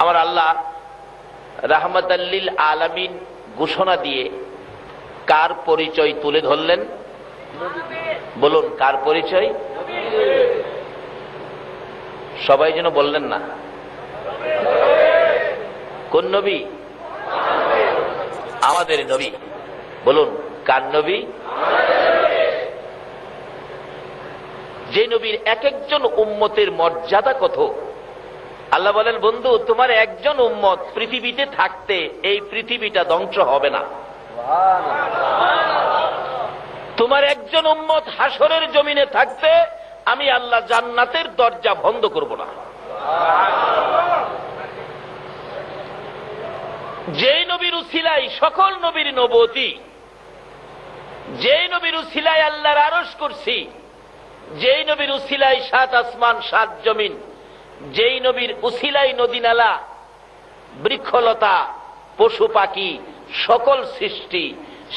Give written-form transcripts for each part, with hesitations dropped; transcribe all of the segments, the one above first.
আমার আল্লাহ রাহমাতাল লিল আলামিন ঘোষণা দিয়ে কার পরিচয় তুলে ধরলেন? বলুন, কার পরিচয়? সবাই যেন বললেন না। কোন নবী? আমাদের নবী। বলুন, কার নবী? যে নবীর এক একজন উম্মতের মর্যাদা কত। আল্লাহ বলেন, বন্ধু, তোমার একজন উম্মত পৃথিবীতে থাকতে এই পৃথিবীটা ধ্বংস হবে না। তোমার একজন উম্মত হাসরের জমিনে থাকতে আমি আল্লাহ জান্নাতের দরজা বন্ধ করব না। যেই নবীর উসিলায় সকল নবীর নবুয়তি, যেই নবীর উসিলায় আল্লাহর আরশ করছি, যেই নবীর উসিলায় সাত আসমান সাত জমিন, যেই নবীর উসিলায় নদী নালা বৃক্ষলতা পশু পাখি সকল সৃষ্টি,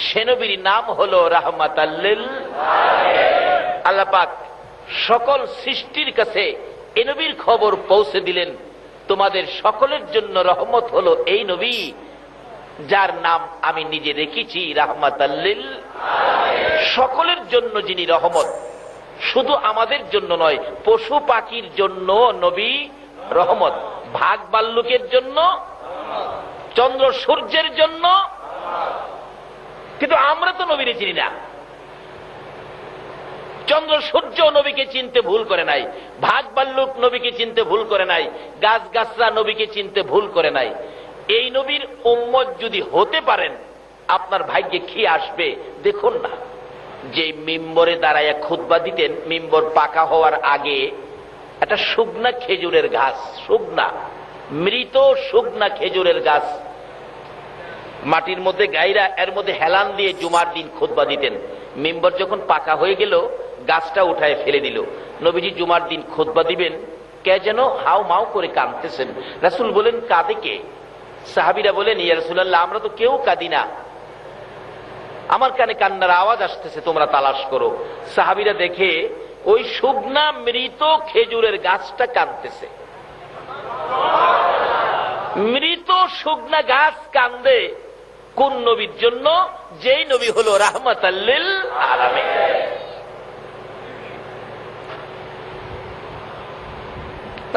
সে নবীর নাম হলো রাহমাতাল লিল আলামিন। আল্লাহ পাক সকল সৃষ্টির কাছে এই নবীর খবর পৌঁছে দিলেন, তোমাদের সকলের জন্য রহমত হলো এই নবী যার নাম আমি নিজে রেখেছি রাহমাতাল লিল আলামিন। সকলের জন্য যিনি রহমত, শুধু আমাদের জন্য নয়, পশু পাখির জন্য নবী রহমত, ভাগ ভাল্লুকের জন্য, চন্দ্র সূর্যের জন্য। কিন্তু আমরা তো নবীরে চিনি না। চন্দ্র সূর্য নবীকে চিনতে ভুল করে নাই, ভাগ ভাল্লুক নবীকে চিনতে ভুল করে নাই, গাছ গাছরা নবীকে চিনতে ভুল করে নাই। এই নবীর উম্মত যদি হতে পারেন, আপনার ভাগ্যে কি আসবে দেখুন না। যে মিম্বরে দাঁড়াইয়া খুতবা দিতেন, মিম্বর পাকা হওয়ার আগে একটা শুকনা খেজুরের গাছ, শুকনা মৃত শুকনা খেজুরের গাছ মাটির মধ্যে গাইরা এর মধ্যে হেলান দিয়ে জুমার দিন খুতবা দিতেন। মিম্বর যখন পাকা হয়ে গেল, গাছটা উঠায় ফেলে দিল। নবীজি জুমার দিন খুতবা দিবেন, কে যেন হাউ মাউ করে কাঁদতেছেন। রাসূল বলেন, কাঁদে কে? সাহাবীরা বলেন, ইয়া রাসূলুল্লাহ, আমরা তো কেউ কাঁদি না, আমার কানে কান্নার আওয়াজ আসতেছে, তোমরা তালাশ করো। সাহাবীরা দেখে ওই শুকনা মৃত খেজুরের গাছটা কাঁদতেছে। মৃত শুকনা গাছ কান্দে কোন নবীর জন্য? যেই নবী হলো রাহমাতাল লিল আলামিন।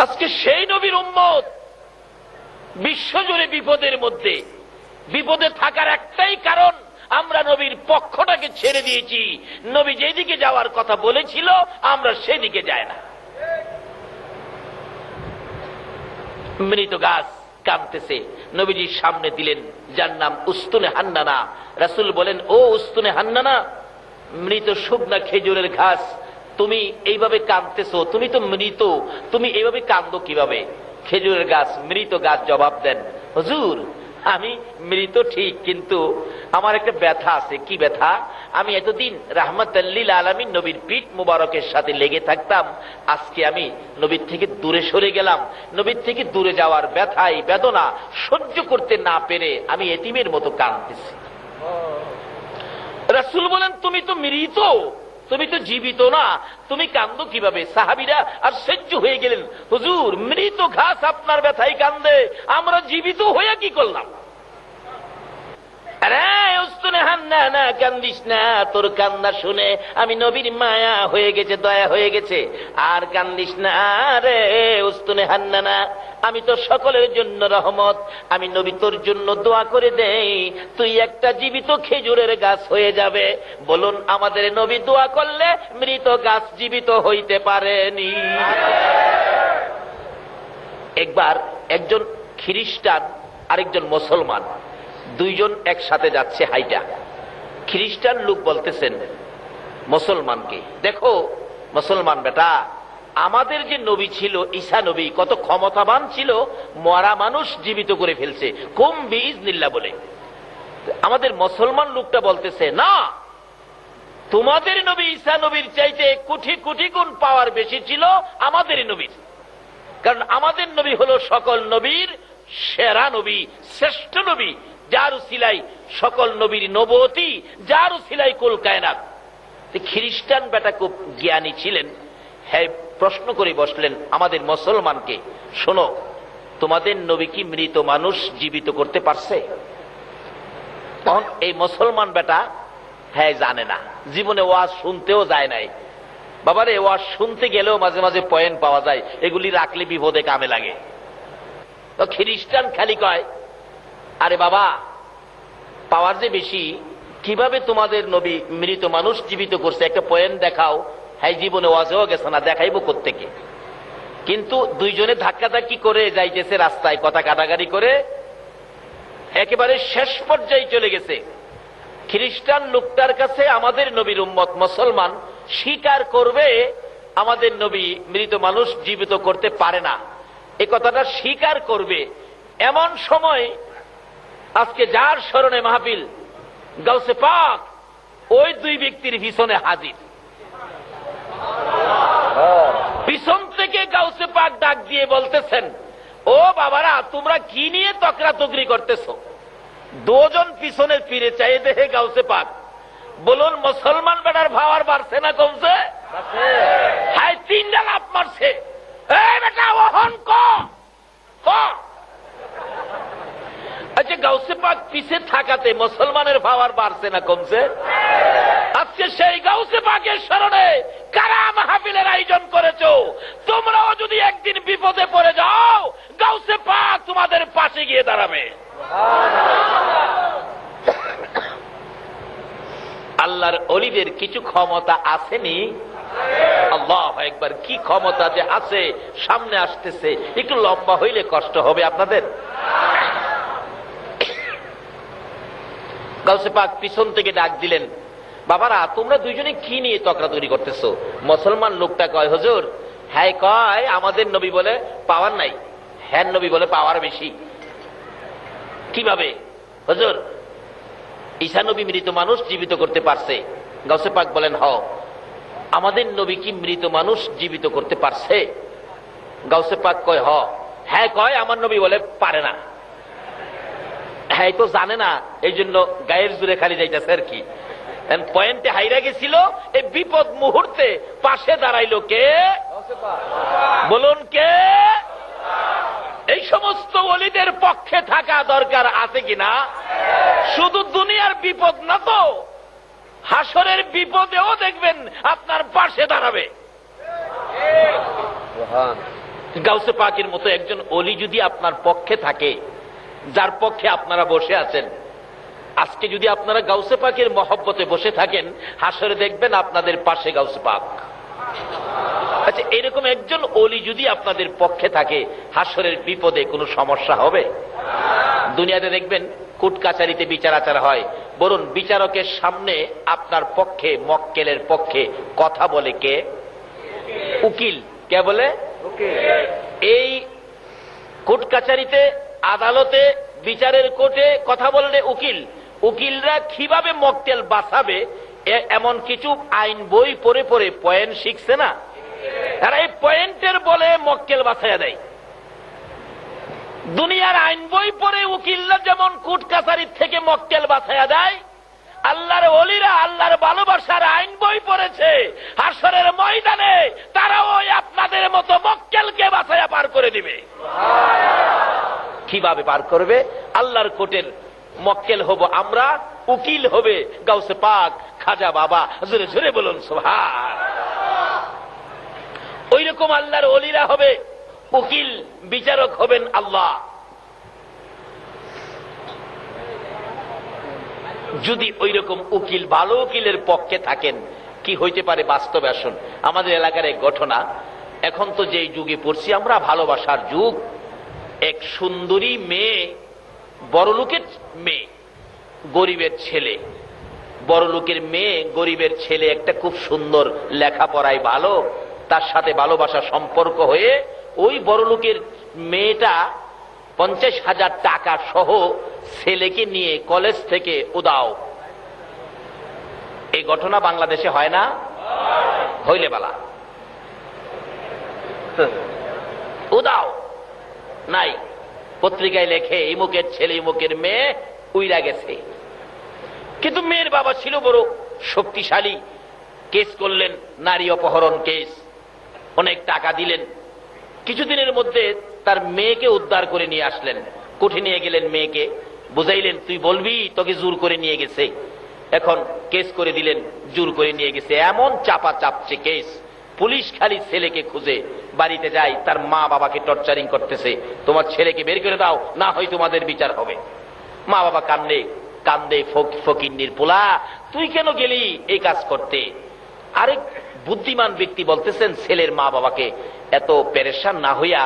আজকে সেই নবীর উম্মত বিশ্বজুড়ে বিপদের মধ্যে। বিপদে থাকার একটাই কারণ, আমরা নবীর পক্ষটাকে ছেড়ে দিয়েছি। নবী যেদিকে যাওয়ার কথা বলেছিল আমরা সেদিকে যাই না। মৃত গাছ কাঁদতেছে, নবীজির সামনে দিলেন, যার নাম উস্তুনে হান্নানা। রাসূল বলেন, ও উস্তুনে হান্নানা, মৃত শুকনা খেজুরের ঘাস, তুমি এইভাবে কাঁদতেছো, তুমি তো মৃত, তুমি এইভাবে কাঁদো কিভাবে? খেজুরের গাছ, মৃত গাছ জবাব দেন, হুজুর, আমি মৃত ঠিক, কিন্তু আমার একটা ব্যথা আছে। কি ব্যথা? আমি এতদিন রাহমাতাল লিল আলামিন নবীর পিঠ মুবারকের সাথে লেগে থাকতাম, আজকে আমি নবীর থেকে দূরে সরে গেলাম। নবীর থেকে দূরে যাওয়ার ব্যথাই বেদনা সহ্য করতে না পেরে আমি এতিমের মতো কাঁদতেছি। রাসূল বলেন, তুমি তো মৃত, তুমি তো জীবিত না, তুমি কান্দো কিভাবে? সাহাবীরা আশ্চর্য হয়ে গেলেন, হুজুর, মৃত ঘাস আপনার ব্যথাই কান্দে, আমরা জীবিত হয়ে কি করলাম? আরে উস্তুনে হান্নানা, কান্দিস না, তোর কান্না শুনে আমি নবীর মায়া হয়ে গেছে, দয়া হয়ে গেছে, আর কান্দিস না রে উস্তুনে হান্নানা, আমি তো সকলের জন্য রহমত, আমি নবী তোর জন্য দোয়া করে দেই, তুই একটা জীবিত খেজুরের গাছ হয়ে যাবে। বলুন, আমাদের নবী দোয়া করলে মৃত গাছ জীবিত হইতে পারেনি? একবার একজন খ্রিস্টান আরেকজন মুসলমান, দুইজন একসাথে যাচ্ছে হাইটা। খ্রিস্টান লোক বলতেছেন মুসলমানকে, দেখো মুসলমান বেটা, আমাদের যে নবী ছিল ঈসা নবী, কত ক্ষমতাবান ছিল, মরা মানুষ জীবিত করে ফেলছে, কুম বিইজনিল্লাহ বলে। আমাদের মুসলমান লোকটা বলতেছে, না, তোমাদের নবী ঈসা নবীর চাইতে কোটি কোটি গুণ পাওয়ার বেশি ছিল আমাদের নবীর, কারণ আমাদের নবী হলো সকল নবীর সেরা নবী, শ্রেষ্ঠ নবী, যার উসিলায় সকল নবীর নবুয়তি, যার উসিলায় কুল কায়নাত। খ্রিস্টান বেটা খুব জ্ঞানী ছিলেন, হ্যাঁ, প্রশ্ন করে বসলেন আমাদের মুসলমানকে, শোনো, তোমাদের নবী কি মৃত মানুষ জীবিত করতে পারছে? তখন এই মুসলমান বেটা হ্যাঁ জানে না, জীবনে ওয়াজ শুনতেও যায় নাই। বাবারে ওয়াজ শুনতে গেলেও মাঝে মাঝে পয়েন্ট পাওয়া যায়, এগুলি রাখলে বিপদে কামে লাগে। তো খ্রিস্টান খালি কয়, আরে বাবা পাওয়ার যে বেশি, কিভাবে তোমাদের নবী মৃত মানুষ জীবিত করছে একটা পয়েন্ট দেখাও। হ্যাঁ জীবনে ওয়াজেও গেছে না, দেখাইবো কোত্থেকে। কিন্তু দুইজনে ধাক্কাধাক্কি করে যাইতেছে রাস্তায়, কথা কাটাকাটি করে একেবারে শেষ পর্যায়ে চলে গেছে। খ্রিস্টান লোকটার কাছে আমাদের নবীর উম্মত মুসলমান স্বীকার করবে আমাদের নবী মৃত মানুষ জীবিত করতে পারে না, এই কথাটা স্বীকার করবে। এমন সময় আজকে যার স্মরণে মাহফিল, গাউসে পাক ওই দুই ব্যক্তির পিছনে হাজির। পিছন থেকে গাউসে পাক ডাক দিয়ে বলতেছেন, ও বাবারা তোমরা কি নিয়ে তকরাতকরি করতেছো? দুজন পিছনে ফিরে চাই দেখে গাউসে পাক বলুন, মুসলমান বেটার ভাওয়ার বাড়ছে না কমছে? হ্যাঁ তিনটা লাভ মারছে। বেটা ওহন ক। আচ্ছা গাউসে পাক পিছে থাকাতে মুসলমানের ভাওয়ার বাড়ছে না কমছে? আজকে সেই গাউসে পাকের স্মরণে কারা মাহফিলের আয়োজন করেছো? তোমরাও যদি একদিন বিপদে পড়ে যাও, গাউসে পাক তোমাদের পাশে গিয়ে দাঁড়াবে। আল্লাহর ওলিদের কিছু ক্ষমতা আসেনি? আল্লাহ একবার কি ক্ষমতা যে আছে, সামনে আসতেছে। একটু লম্বা হইলে কষ্ট হবে আপনাদের। গাউসে পাক পিছন থেকে ডাক দিলেন, বাবারা তোমরা দুইজনে কি নিয়ে তকরাতকরি করতেছো? মুসলমান লোকটা কয়, হুজুর হ্যাঁ কয় আমাদের নবী বলে পাওয়ার নাই, হ্যাঁ নবী বলে পাওয়ার বেশি। কিভাবে হুজুর? ঈসা নবী মৃত মানুষ জীবিত করতে পারছে। গাউসে পাক বলেন, হ। আমাদের নবী কি মৃত মানুষ জীবিত করতে পারছে? গাউসে পাক কয়, হ। হ্যাঁ কয় আমার নবী বলে পারে না। হ্যাঁ তো জানে না, এই জন্য গায়ের জুড়ে খালি যাইতেছে আর কি। পয়েন্টে হাইরা গেছিল, এই বিপদ মুহূর্তে পাশে দাঁড়াইলো কে? বলুন কে? এই সমস্ত ওলিদের পক্ষে থাকা দরকার আছে কিনা? শুধু দুনিয়ার বিপদ না তো, হাসরের বিপদেও দেখবেন আপনার পাশে দাঁড়াবে। গাউসে পাকের মতো একজন ওলি যদি আপনার পক্ষে থাকে, যার পক্ষে আপনারা বসে আছেন, আজকে যদি আপনারা গাউসে পাকের মহব্বতে বসে থাকেন, হাসরে দেখবেন আপনাদের পাশে গাউসে পাক। আচ্ছা এরকম একজন ওলি যদি আপনাদের পক্ষে থাকে, হাসরের বিপদে কোনো সমস্যা হবে? দুনিয়াতে দেখবেন কোর্ট কাচারিতে বিচার আচার হয়, বলুন বিচারকের সামনে আপনার পক্ষে, মক্কেলের পক্ষে কথা বলে কে? উকিল। কে বলে? এই কোর্ট কাচারিতে, আদালতে, বিচারের কোর্টে কথা বললে উকিল। উকিলরা কিভাবে মক্কেল বাঁচাবে এমন কিছু আইন বই পড়ে পড়ে পয়েন্ট শিখছে না? তারা এই পয়েন্টের বলে মক্কেল বাঁচাইয়া দেয়। দুনিয়ার আইন বই পড়ে উকিলরা যেমন কোর্ট কাছারির থেকে মক্কেল বাঁচাইয়া দেয়, আল্লাহর ওলিরা আল্লাহর ভালোবাসার আইন বই পড়েছে, হাসরের ময়দানে তারাও আপনাদের মতো মক্কেলকে বাঁচাইয়া পার করে দিবে। কিভাবে পার করবে? আল্লাহর কোর্টের মক্কেল হব আমরা, উকিল হবে গাউসে পাক, খাজা বাবা। জোরে জোরে বলুন সুবহান। ওই রকম আল্লাহর ওলিরা হবে উকিল, বিচারক হবেন আল্লাহ। যদি ওই রকম উকিল, ভালো উকিলের পক্ষে থাকেন, কি হইতে পারে বাস্তবে আসুন। আমাদের এলাকার এক ঘটনা, এখন তো যেই যুগে পড়ছি আমরা, ভালোবাসার যুগ। এক সুন্দরী মেয়ে, বড়লোকের মেয়ে, গরিবের ছেলে, বড়লোকের মেয়ে, গরিবের ছেলে, একটা খুব সুন্দর, লেখাপড়ায় ভালো, তার সাথে ভালোবাসা সম্পর্ক হয়ে ওই বড়লোকের মেয়েটা 50,000 টাকা সহ ছেলেকে নিয়ে কলেজ থেকে উদাও। এই ঘটনা বাংলাদেশে হয় না? হইলে বালা। উদাও নাই, পত্রিকায় লেখে ইমুকের ছেলে, ইমুকের মেয়ে উইরা গেছে। কিন্তু মেয়ের বাবা ছিল বড় শক্তিশালী, কেস করলেন, নারী অপহরণ কেস, অনেক টাকা দিলেন। কিছুদিনের মধ্যে তার মেয়েকে উদ্ধার করে নিয়ে আসলেন, কোঠে নিয়ে গেলেন, মেয়েকে বুঝাইলেন তুই বলবি তোকে জোর করে নিয়ে গেছে। এখন কেস করে দিলেন, জোর করে নিয়ে গেছে। এমন চাপা চাপছে কেস, পুলিশ খালি ছেলেকে খুঁজে বাড়িতে যায়, তার মা বাবাকে টর্চারিং করতেছে, তোমার ছেলেকে বের করে দাও, না হয় তোমাদের বিচার হবে। মা বাবা কান্দে কান্দে, ফকিন্নির পোলা তুই কেন গেলি এই কাজ করতে? আরেক বুদ্ধিমান ব্যক্তি বলতেছেন ছেলের মা বাবাকে এত পেরেশান না হইয়া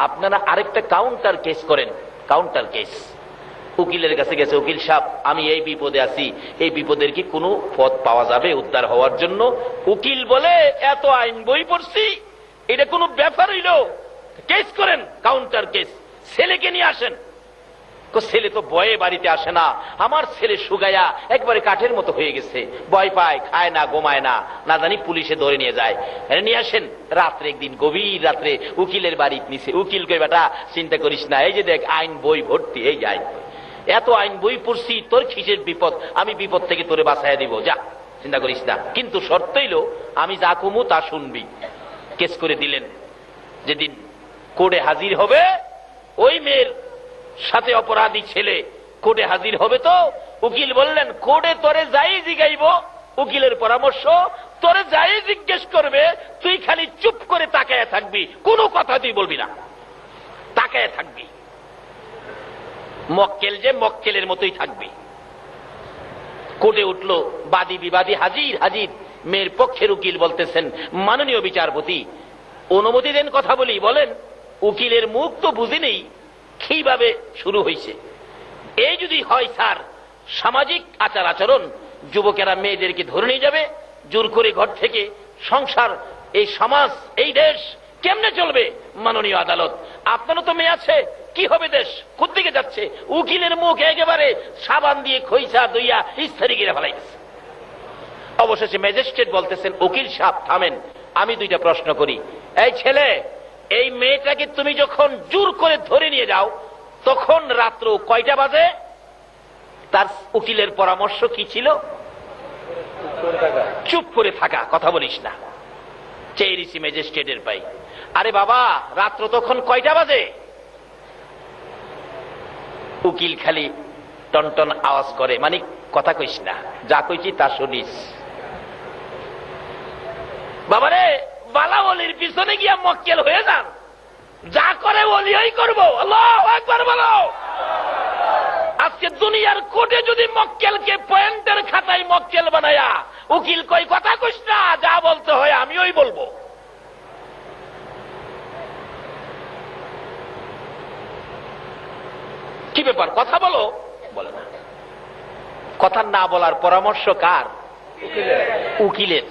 আপনারা আরেকটা কাউন্টার কেস করেন। কাউন্টার কেস, উকিলের কাছে গেছে, উকিল সাহেব আমি এই বিপদে আছি, এই বিপদের কি কোনো পথ পাওয়া যাবে উদ্ধার হওয়ার জন্য? উকিল বলে এত আইন বই পড়ছি, এটা কোনো ব্যাপার হইল? কেস করেন, কাউন্টার কেস, ছেলেকে নিয়ে আসেন। ছেলে তো ভয়ে বাড়িতে আসে না, আমার ছেলে সুগায়া একবারে কাঠের মতো হয়ে গেছে, ভয় পায়, খায় না, ঘুমায় না, না জানি পুলিশে ধরে নিয়ে যায়। নিয়ে আসেন। রাত্রে একদিন গভীর রাত্রে উকিলের বাড়ি নিচে, উকিল কই বেটা চিন্তা করিস না, এই যে দেখ আইন বই ভর্তি, এই আইন এত আইন বই পড়ছি, তোর কিসের বিপদ, আমি বিপদ থেকে তোরে বাঁচাইয়া দিব, যা চিন্তা করিস না, কিন্তু শর্ত হইল আমি যা কমু তা শুনবি। কেস করে দিলেন। যেদিন কোর্টে হাজির হবে, ওই মেয়ের সাথে অপরাধী ছেলে কোর্টে হাজির হবে, তো উকিল বললেন কোর্টে তোরে যাই জিগাইব, উকিলের পরামর্শ তোরে যাই জিজ্ঞেস করবে তুই খালি চুপ করে তাকায় থাকবি, কোনো কথা তুই বলবি না, তাকায় থাকবি, মক্কেল যে মক্কেলের মতোই থাকবি। কোর্টে উঠল, বাদী বিবাদী হাজির হাজির। মেয়ের পক্ষের উকিল বলতেছেন মাননীয় বিচারপতি অনুমতি দেন কথা বলি। বলেন। উকিলের মুখ তো বুঝি নেই কিভাবে শুরু হয়েছে। এই যদি হয় স্যার সামাজিক আচার আচরণ, যুবকেরা মেয়েদেরকে ধরে নিয়ে যাবে জোর করে ঘর থেকে, সংসার, এই সমাজ, এই দেশ কেমনে চলবে? মাননীয় আদালত আপনারও তো মেয়ে আছে, কি হবে দেশ, কোথেকে যাচ্ছে? উকিলের মুখ একেবারে সাবান দিয়ে খইসা দইয়া ইস্তারি গিরে ফেলাই গেছে। অবশেষে ম্যাজিস্ট্রেট বলতেছেন উকিল সাহেব থামেন, আমি দুইটা প্রশ্ন করি। এই ছেলে, এই মেয়েটাকে তুমি যখন জোর করে ধরে নিয়ে যাও তখন রাত্র কয়টা বাজে? তার উকিলের পরামর্শ কি ছিল? চুপ করে থাকা, কথা বলিস না। চেয়েছি ম্যাজিস্ট্রেটের পাই, আরে বাবা রাত্র তখন কয়টা বাজে? উকিল খালি টনটন আওয়াজ করে, মানে কথা কইস না, যা কইছি তা শুনিস। বাবারে বালা ওলির পিছনে গিয়া মক্কেল হয়ে যান, যা করে ওলি ওই করবো। আল্লাহু আকবার বলো। আজকে দুনিয়ার কোর্টে যদি মক্কেলকে পয়েন্টের খাতায় মক্কেল বানায়া উকিল কই কথা কইস না, যা বলতে হয় আমি ওই বলবো। কি ব্যাপার, কথা বলো, বলে না। কথা না বলার পরামর্শ কার? উকিলের।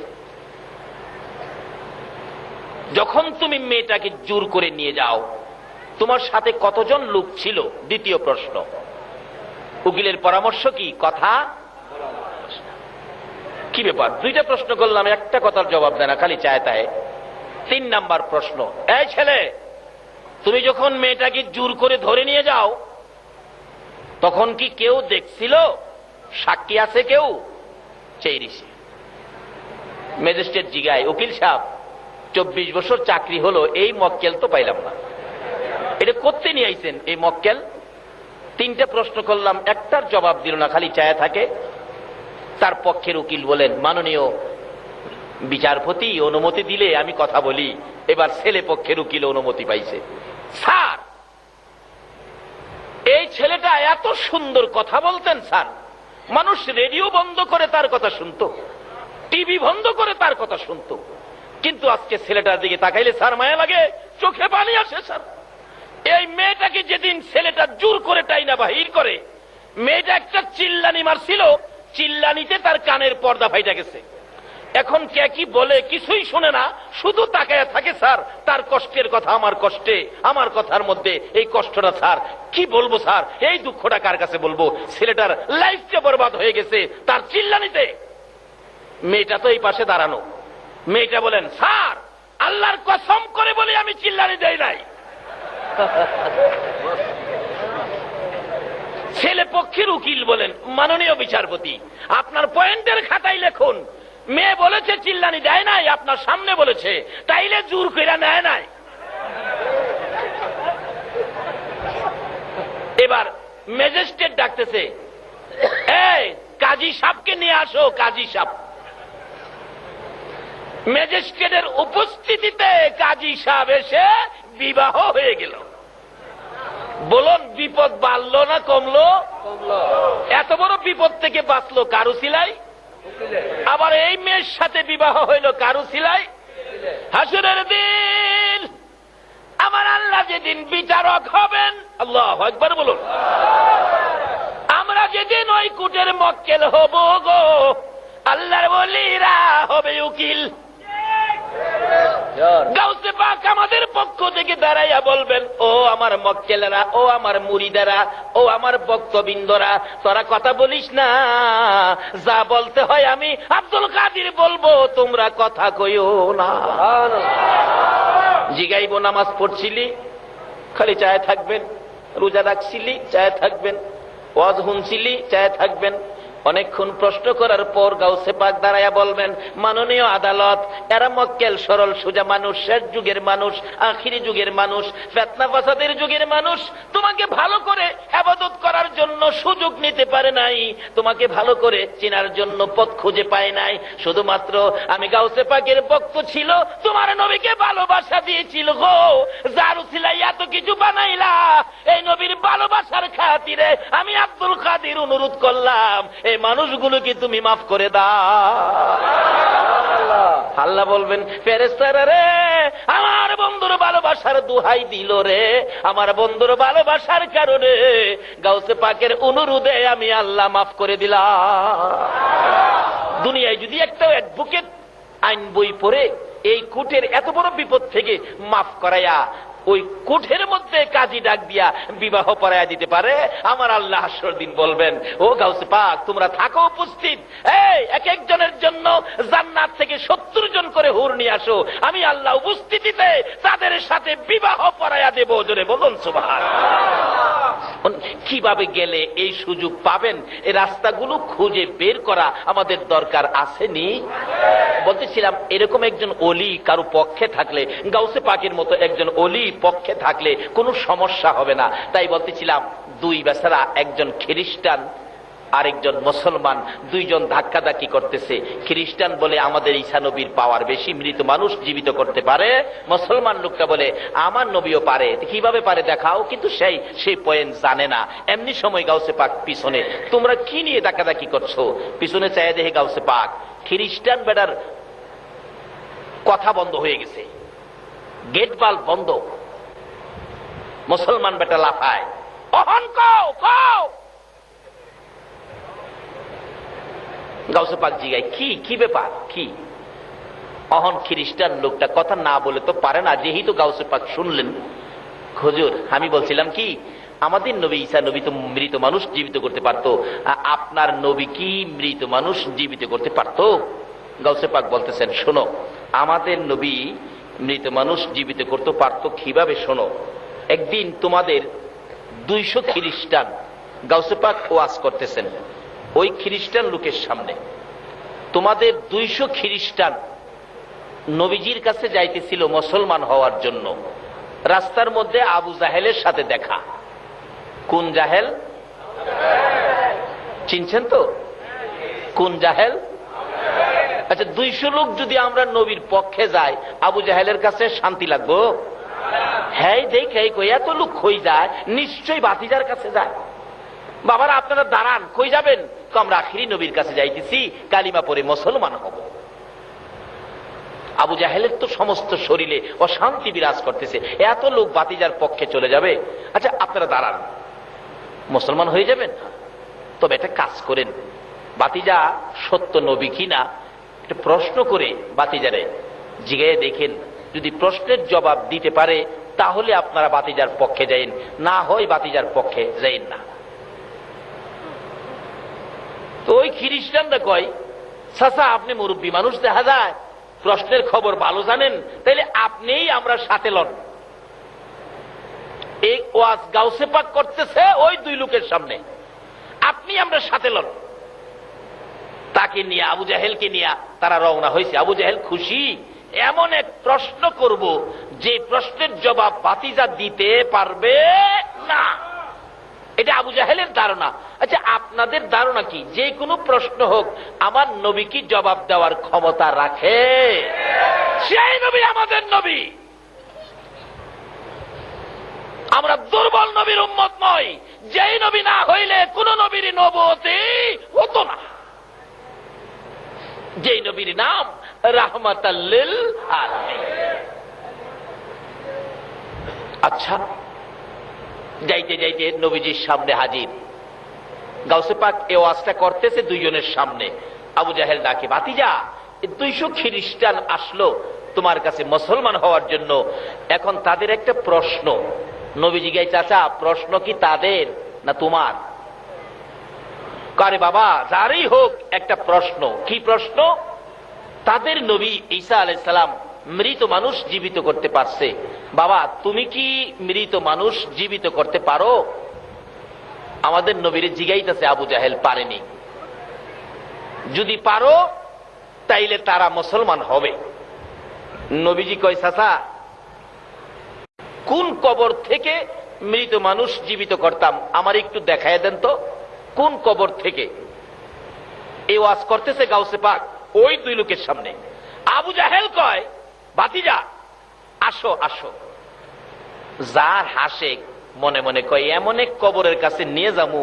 যখন তুমি মেয়েটাকে জোর করে নিয়ে যাও, তোমার সাথে কতজন লোক ছিল? দ্বিতীয় প্রশ্ন। উকিলের পরামর্শ কি? কথা। কি ব্যাপার, দুইটা প্রশ্ন করলাম, একটা কথার জবাব দেয় না, খালি চায় তাই। 3 নাম্বার প্রশ্ন, এই ছেলে তুমি যখন মেয়েটাকে জোর করে ধরে নিয়ে যাও তখন কি কেউ দেখছিল? সাক্ষী আছে কেউ? চেয়েছি। ম্যাজিস্ট্রেট জিগায়, উকিল সাহেব 24 বছর চাকরি হলো, এই মক্কেল তো পাইলাম না, এটা করতে নিয়ে আইছেন এই মক্কেল? 3টা প্রশ্ন করলাম, একটার জবাব দিল না, খালি চায়া থাকে। তার পক্ষের উকিল বলেন মাননীয় বিচারপতি অনুমতি দিলে আমি কথা বলি। এবার ছেলে পক্ষের উকিল অনুমতি পাইছে। স্যার এই ছেলেটা এত সুন্দর কথা বলতেন স্যার, মানুষ রেডিও বন্ধ করে তার কথা শুনতো, টিভি বন্ধ করে তার কথা শুনতো, কিন্তু আজকে ছেলেটার দিকে তাকাইলে স্যার মায়া লাগে, চোখে পানি আসে স্যার। এই মেয়েটাকে যেদিন ছেলেটা জোর করে টাইনা বাহির করে, মেয়েটা একটা চিল্লানি মারছিল, চিল্লানিতে তার কানের পর্দা ফাইটা গেছে। এখন কে কি বলে কিছুই শুনে না, শুধু তাকায়া থাকে স্যার। তার কষ্টের কথা আমার কষ্টে, আমার কথার মধ্যে এই কষ্টটা স্যার কি বলবো স্যার, এই দুঃখটা কার কাছে বলবো? ছেলেটার লাইফটা বরবাদ হয়ে গেছে তার চিল্লানিতে। মেয়েটা তো এই পাশে দাঁড়ানো, মেয়েটা বলেন স্যার আল্লাহর কসম করে বলে আমি চিল্লানি দেই নাই। ছেলে পক্ষের উকিল বলেন মাননীয় বিচারপতি আপনার পয়েন্টের খাতায় লিখুন, মেয়ে বলেছে চিল্লানি দেয় নাই, আপনার সামনে বলেছে, তাইলে জোর কইরা নেয় নাই। এবার ম্যাজিস্ট্রেট ডাকতেছে, এই কাজী সাহেবকে নিয়ে আসো, কাজী সাহেব। ম্যাজিস্ট্রেটের উপস্থিতিতে কাজী সাহেব এসে বিবাহ হয়ে গেল। বলুন বিপদ বাড়লো না কমলো? এত বড় বিপদ থেকে বাঁচলো কারু সিলাই। আবার এই মেয়ের সাথে বিবাহ হইল কারু সিলাই। হাসরের দিন আমার আল্লাহ যেদিন বিচারক হবেন, আল্লাহু আকবার বলুন, আমরা যেদিন ওই কোর্টের মক্কেল হব গো, আল্লাহর ওলিরা হবে উকিল। গাউসে পাক আমাদের পক্ষ থেকে দাঁড়াইয়া বলবেন, ও আমার মক্কেলেরা, ও আমার মুরিদারা, ও আমার ভক্তবৃন্দরা, তোরা কথা বলিস না, যা বলতে হয় আমি আব্দুল কাদের বলবো, তোমরা কথা কইও না। জিগাইব নামাজ পড়ছিলি, খালি চায় থাকবেন, রোজা রাখছিলি চায় থাকবেন, ওয়াজ শুনছিলি চায় থাকবেন। অনেকক্ষণ প্রশ্ন করার পর গাউসে পাক দাঁড়াইয়া বলবেন, মাননীয় আদালত, এরা মক্কেল সরল সোজা মানুষ, শেষ যুগের মানুষ, আখিরি যুগের মানুষ, ফিতনা ফাসাদের যুগের মানুষ, তোমাকে ভালো করে ইবাদত করার জন্য সুযোগ নিতে পারে নাই, তোমাকে ভালো করে চেনার জন্য পথ খুঁজে পায় নাই। শুধুমাত্র আমি গাউসে পাকের ভক্ত ছিল, তোমার নবীকে ভালোবাসা দিয়েছিল গো, যার উসিলায় এত কিছু বানাইলা, এই নবীর ভালোবাসার খাতিরে আমি আব্দুল কাদের অনুরোধ করলাম, এই মানুষগুলোকে তুমি মাফ করে দাও। আল্লাহ বলবেন, ফেরেশতারা রে, আমার বন্ধুর ভালোবাসার দোহাই দিল রে, আমার বন্ধুর ভালোবাসার কারণে গাউসে পাকের অনুরোধে আমি আল্লাহ মাফ করে দিলাম। দুনিয়ায় যদি একটা অ্যাডভোকেট আইন বই পড়ে এই কোর্টের এত বড় বিপদ থেকে মাফ করাইয়া ওই কোঠের মধ্যে কাজী ডাক দিয়া বিবাহ পড়াইয়া দিতে পারে, আমার আল্লাহ হাসর দিন বলবেন, ও গাউসে পাক তোমরা থাকো উপস্থিত, এই এক একজনের জন্য জান্নাত থেকে 70 জন করে হুর নিয়ে আসো, আমি আল্লাহ উপস্থিতিতে তাদের সাথে বিবাহ পড়াইয়া দেব। জোরে বলুন সুবহানাল্লাহ। কিভাবে গেলে এই সুযোগ পাবেন, এই রাস্তাগুলো খুঁজে বের করা আমাদের দরকার আসেনি? বলতেছিলাম, এরকম একজন ওলি কারো পক্ষে থাকলে, গাউসে পাকের মতো একজন ওলি পক্ষে থাকলে কোনো সমস্যা হবে না। তাই বলতেছিলাম, দুই বেচারা, একজন খ্রিস্টান আরেকজন মুসলমান, দুইজন ধাক্কাধাক্কি করতেছে। খ্রিস্টান বলে আমাদের ঈসা নবীর পাওয়ার বেশি, মৃত মানুষ জীবিত করতে পারে। মুসলমান লোকটা বলে আমার নবীও পারে। কিভাবে পারে দেখাও, কিন্তু সেই পয়েন্ট জানে না। এমনি সময় গাউসে পাক পিছনে, তোমরা কি নিয়ে ধাক্কাধাক্কি করছো? পিছনে চাই দেখে গাউসে পাক খ্রিস্টান বেটার কথা বন্ধ হয়ে গেছে, গেট বাল্ব বন্ধ। মুসলমান বেটা লাফায়, অহন কও কও। গাউসে পাক জিগায়, কি ব্যাপার কি? অহন খ্রিস্টান লোকটা কথা না বলে তো পারে না। যেহেতু গাউসে পাক শুনলেন, হুজুর আমি বলছিলাম কি, আমাদের নবী ঈসা নবী তো মৃত মানুষ জীবিত করতে পারতো, আপনার নবী কি মৃত মানুষ জীবিত করতে পারতো? গাউসে পাক বলতেছেন, শোনো, আমাদের নবী মৃত মানুষ জীবিত করতে পারতো কিভাবে শোনো। একদিন তোমাদের 200 খ্রিস্টান, গাউসে পাক ওয়াজ করতেছেন ওই খ্রিস্টান লোকের সামনে, তোমাদের 200 খ্রিস্টান নবীজির কাছে যাইতেছিল মুসলমান হওয়ার জন্য। রাস্তার মধ্যে আবু জাহেলের সাথে দেখা। কোন জাহেল চিনছেন তো? কোন জাহেল? আচ্ছা, 200 লোক যদি আমরা নবীর পক্ষে যাই, আবু জাহেলের কাছে শান্তি লাগবো? হ্যাঁ, দেখে এত লোক কই যায়, নিশ্চয়ই ভাতিজার কাছে যায়। বাবারা আপনারা দাঁড়ান, কই যাবেন? আমরা আখিরি নবীর কাছে যাইতেছি, কালিমা পরে মুসলমান হব। আবু জাহেলের তো সমস্ত শরীরে অশান্তি বিরাজ করতেছে, এত লোক ভাতিজার পক্ষে চলে যাবে। আচ্ছা আপনারা দাঁড়ান, মুসলমান হয়ে যাবেন। তবে একটা কাজ করেন, ভাতিজা সত্য নবী কিনা একটা প্রশ্ন করে ভাতিজারে জিগায়ে দেখেন, যদি প্রশ্নের জবাব দিতে পারে তাহলে আপনারা ভাতিজার পক্ষে যাইন, না হয় ভাতিজার পক্ষে যাইন না। তো ওই খ্রিস্টানরা কয়, চাচা আপনি মুরব্বী মানুষ, দেখা যায় প্রশ্নের খবর ভালো জানেন, তাইলে আপনিই আমরা সাথে লন। এই ওয়াজ গাউসে পাক করতেছে ওই 2 লোকের সামনে, আপনি আমরা সাথে লন। তাকে নিয়ে, আবু জাহেলকে নিয়ে তারা রওনা হয়েছে। আবু জাহেল খুশি, এমন এক প্রশ্ন করব যে প্রশ্নের জবাব ভাতিজা দিতে পারবে না। এটা ধারণা। আচ্ছা, আপনাদের ধারণা কি যে কোনো প্রশ্ন হোক আমার নবী কি জবাব দেওয়ার ক্ষমতা রাখে? সেই নবী আমাদের নবী। আমরা দুর্বল নবীর উম্মত নই। যেই নবী না হইলে কোন নবীর নবুয়তি হতো না। যেই নবীর নাম রাহমাতাল লিল আলামিন। আচ্ছা, যাইতে যাইতে নবীজির সামনে হাজির। গাউসে পাক এই ওয়াজটা করতেছে দুইজনের সামনে। আবু জাহেল ডাকে, ভাতিজা, 200 খ্রিস্টান আসলো তোমার কাছে মুসলমান হওয়ার জন্য। এখন তাদের একটা প্রশ্ন। নবীজি গাই, চাচা, প্রশ্ন কি তাদের না তোমার? আরে বাবা, যারই হোক একটা প্রশ্ন। কি প্রশ্ন? তাদের নবী ঈসা আলাইহিস সালাম মৃত মানুষ জীবিত করতে পারছে। বাবা, তুমি কি মৃত মানুষ জীবিত করতে পারো? আমাদের নবীরে জিগাইতেছে আবু জাহেল, পারেনি। যদি পারো তাইলে তারা মুসলমান হবে। নবীজি কয়, চাচা, কোন কবর থেকে মৃত মানুষ জীবিত করতাম আমার একটু দেখায় দেন তো, কোন কবর থেকে? এই ওয়াজ করতেছে গাউসে পাক ওই দুই লোকের সামনে। আবু জাহেল কয়, ভাতিজা, আসো আসো। যার হাসে মনে মনে কয়, এমন এক কবরের কাছে নিয়ে যামু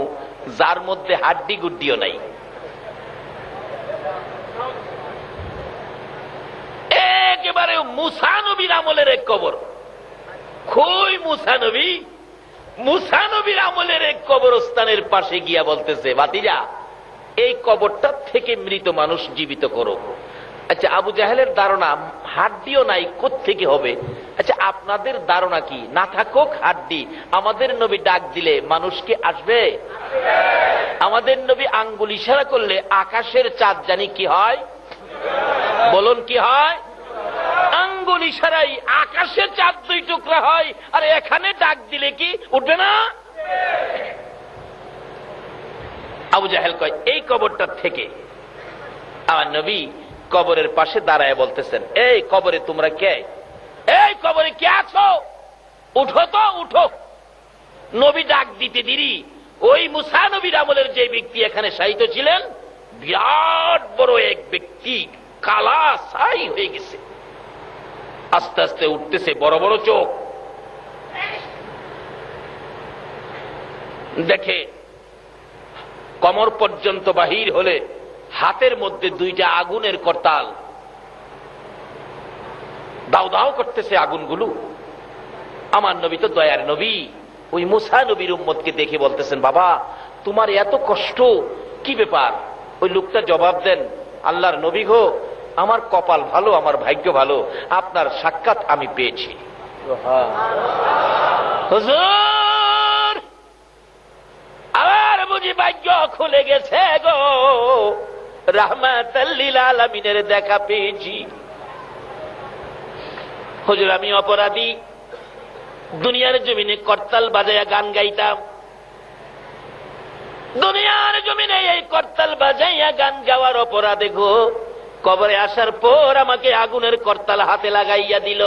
যার মধ্যে হাড্ডি গুড্ডিও নাই। একেবারে মুসা নবীর আমলের এক কবর। কই মুসা নবী? মুসা নবীর আমলের এক কবরস্থানের পাশে গিয়া বলতেছে, ভাতিজা, এই কবরটা থেকে মৃত মানুষ জীবিত করো। আচ্ছা, আবু জাহেলের ধারণা হাড্ডিও নাই, কোত্থেকে হবে? আচ্ছা, আপনাদের ধারণা কি? না থাকুক হাড্ডি, আমাদের নবী ডাক দিলে মানুষ কি আসবে? আমাদের নবী আঙ্গুল ইশারা করলে আকাশের চাঁদ জানি কি হয়? বলুন, কি হয়? আঙ্গুল ইশারাই আকাশের চাঁদ 2 টুকরা হয়। আর এখানে ডাক দিলে কি উঠবে না? আবু জাহেল কয়, এই কবরটার থেকে। আমার নবী কবরের পাশে দাঁড়ায় বলতেছেন, এই কবরে তোমরা কে? এই কবরে কে আছো? উঠো তো, উঠো। নবী ডাক দিতে দেরি ওই মুসা নবীর আমলের যে ব্যক্তি এখানে শায়িত ছিলেন, বিরাট বড় এক ব্যক্তি, কালা ছাই হয়ে গেছে, আস্তে আস্তে উঠতেছে, বড় বড় চোখ। দেখে কমর পর্যন্ত বাহির হলে হাতের মধ্যে 2টা আগুনের করতাল, দাও দাও করতেছে আগুনগুলো। আমার নবী তো দয়ার নবী, ওই মুসা নবীর উম্মতকে দেখে বলতেছেন, বাবা, তোমার এত কষ্ট, কি ব্যাপার? ওই লোকটা জবাব দেন, আল্লাহর নবী গো, আমার কপাল ভালো, আমার ভাগ্য ভালো, আপনার সাক্ষাৎ আমি পেয়েছি। হুজুর, আমার বুঝি ভাগ্য খুলে গেছে গো, রাহমাতাল লিল আলামিনের দেখা পেয়েছি। হুজুর, আমি অপরাধী, দুনিয়ার জমিনে করতাল বাজায়া গান গাইতাম, দুনিয়ার জমিনে এই করতাল বাজাইয়া গান গাওয়ার অপরাধে গো, কবরে আসার পর আমাকে আগুনের করতাল হাতে লাগাইয়া দিল।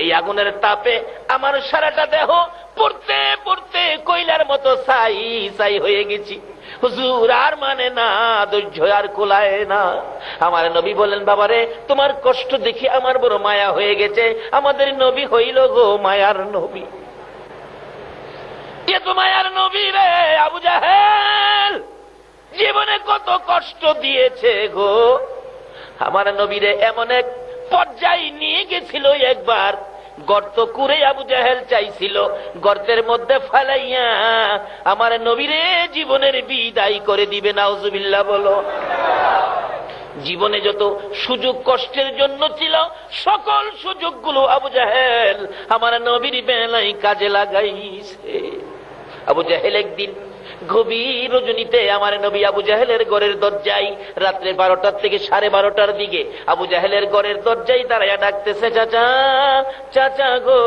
এই আগুনের তাপে আমার সারাটা দেহ পড়তে পড়তে কয়লার মতো ছাই ছাই হয়ে গেছি। হুজুর, আর মানে না, ধৈর্য আর কোলায় না। আমার নবী বলেন, বাবারে, তোমার কষ্ট দেখে আমার বড় মায়া হয়ে গেছে। আমাদের নবী হইল গো মায়ার নবী। এ তো মায়ার নবী রে। আবু জাহেল জীবনে কত কষ্ট দিয়েছে গো। আমার নবীরে এমন এক পর্যায়ে নিয়ে গেছিল, একবার গর্ত কুরে আবু জাহেল চাইছিল গর্তের মধ্যে ফেলাইয়া আমার নবীরে জীবনের বিদায় করে দিবে। নাউজুবিল্লাহ বলো। জীবনে যত সুযোগ কষ্টের জন্য ছিল, সকল সুযোগগুলো আবু জাহেল আমার নবীর বেলায় কাজে লাগাইছে। আবু জাহেল একদিন গভীর রজনীতে আমার নবী আবু জাহেলের ঘরের দরজায়, রাত্রে 12টা থেকে 12:30টার দিকে আবু জাহেলের ঘরের দরজায় দাঁড়াইয়া ডাকতেছে, চাচা চাচা গো,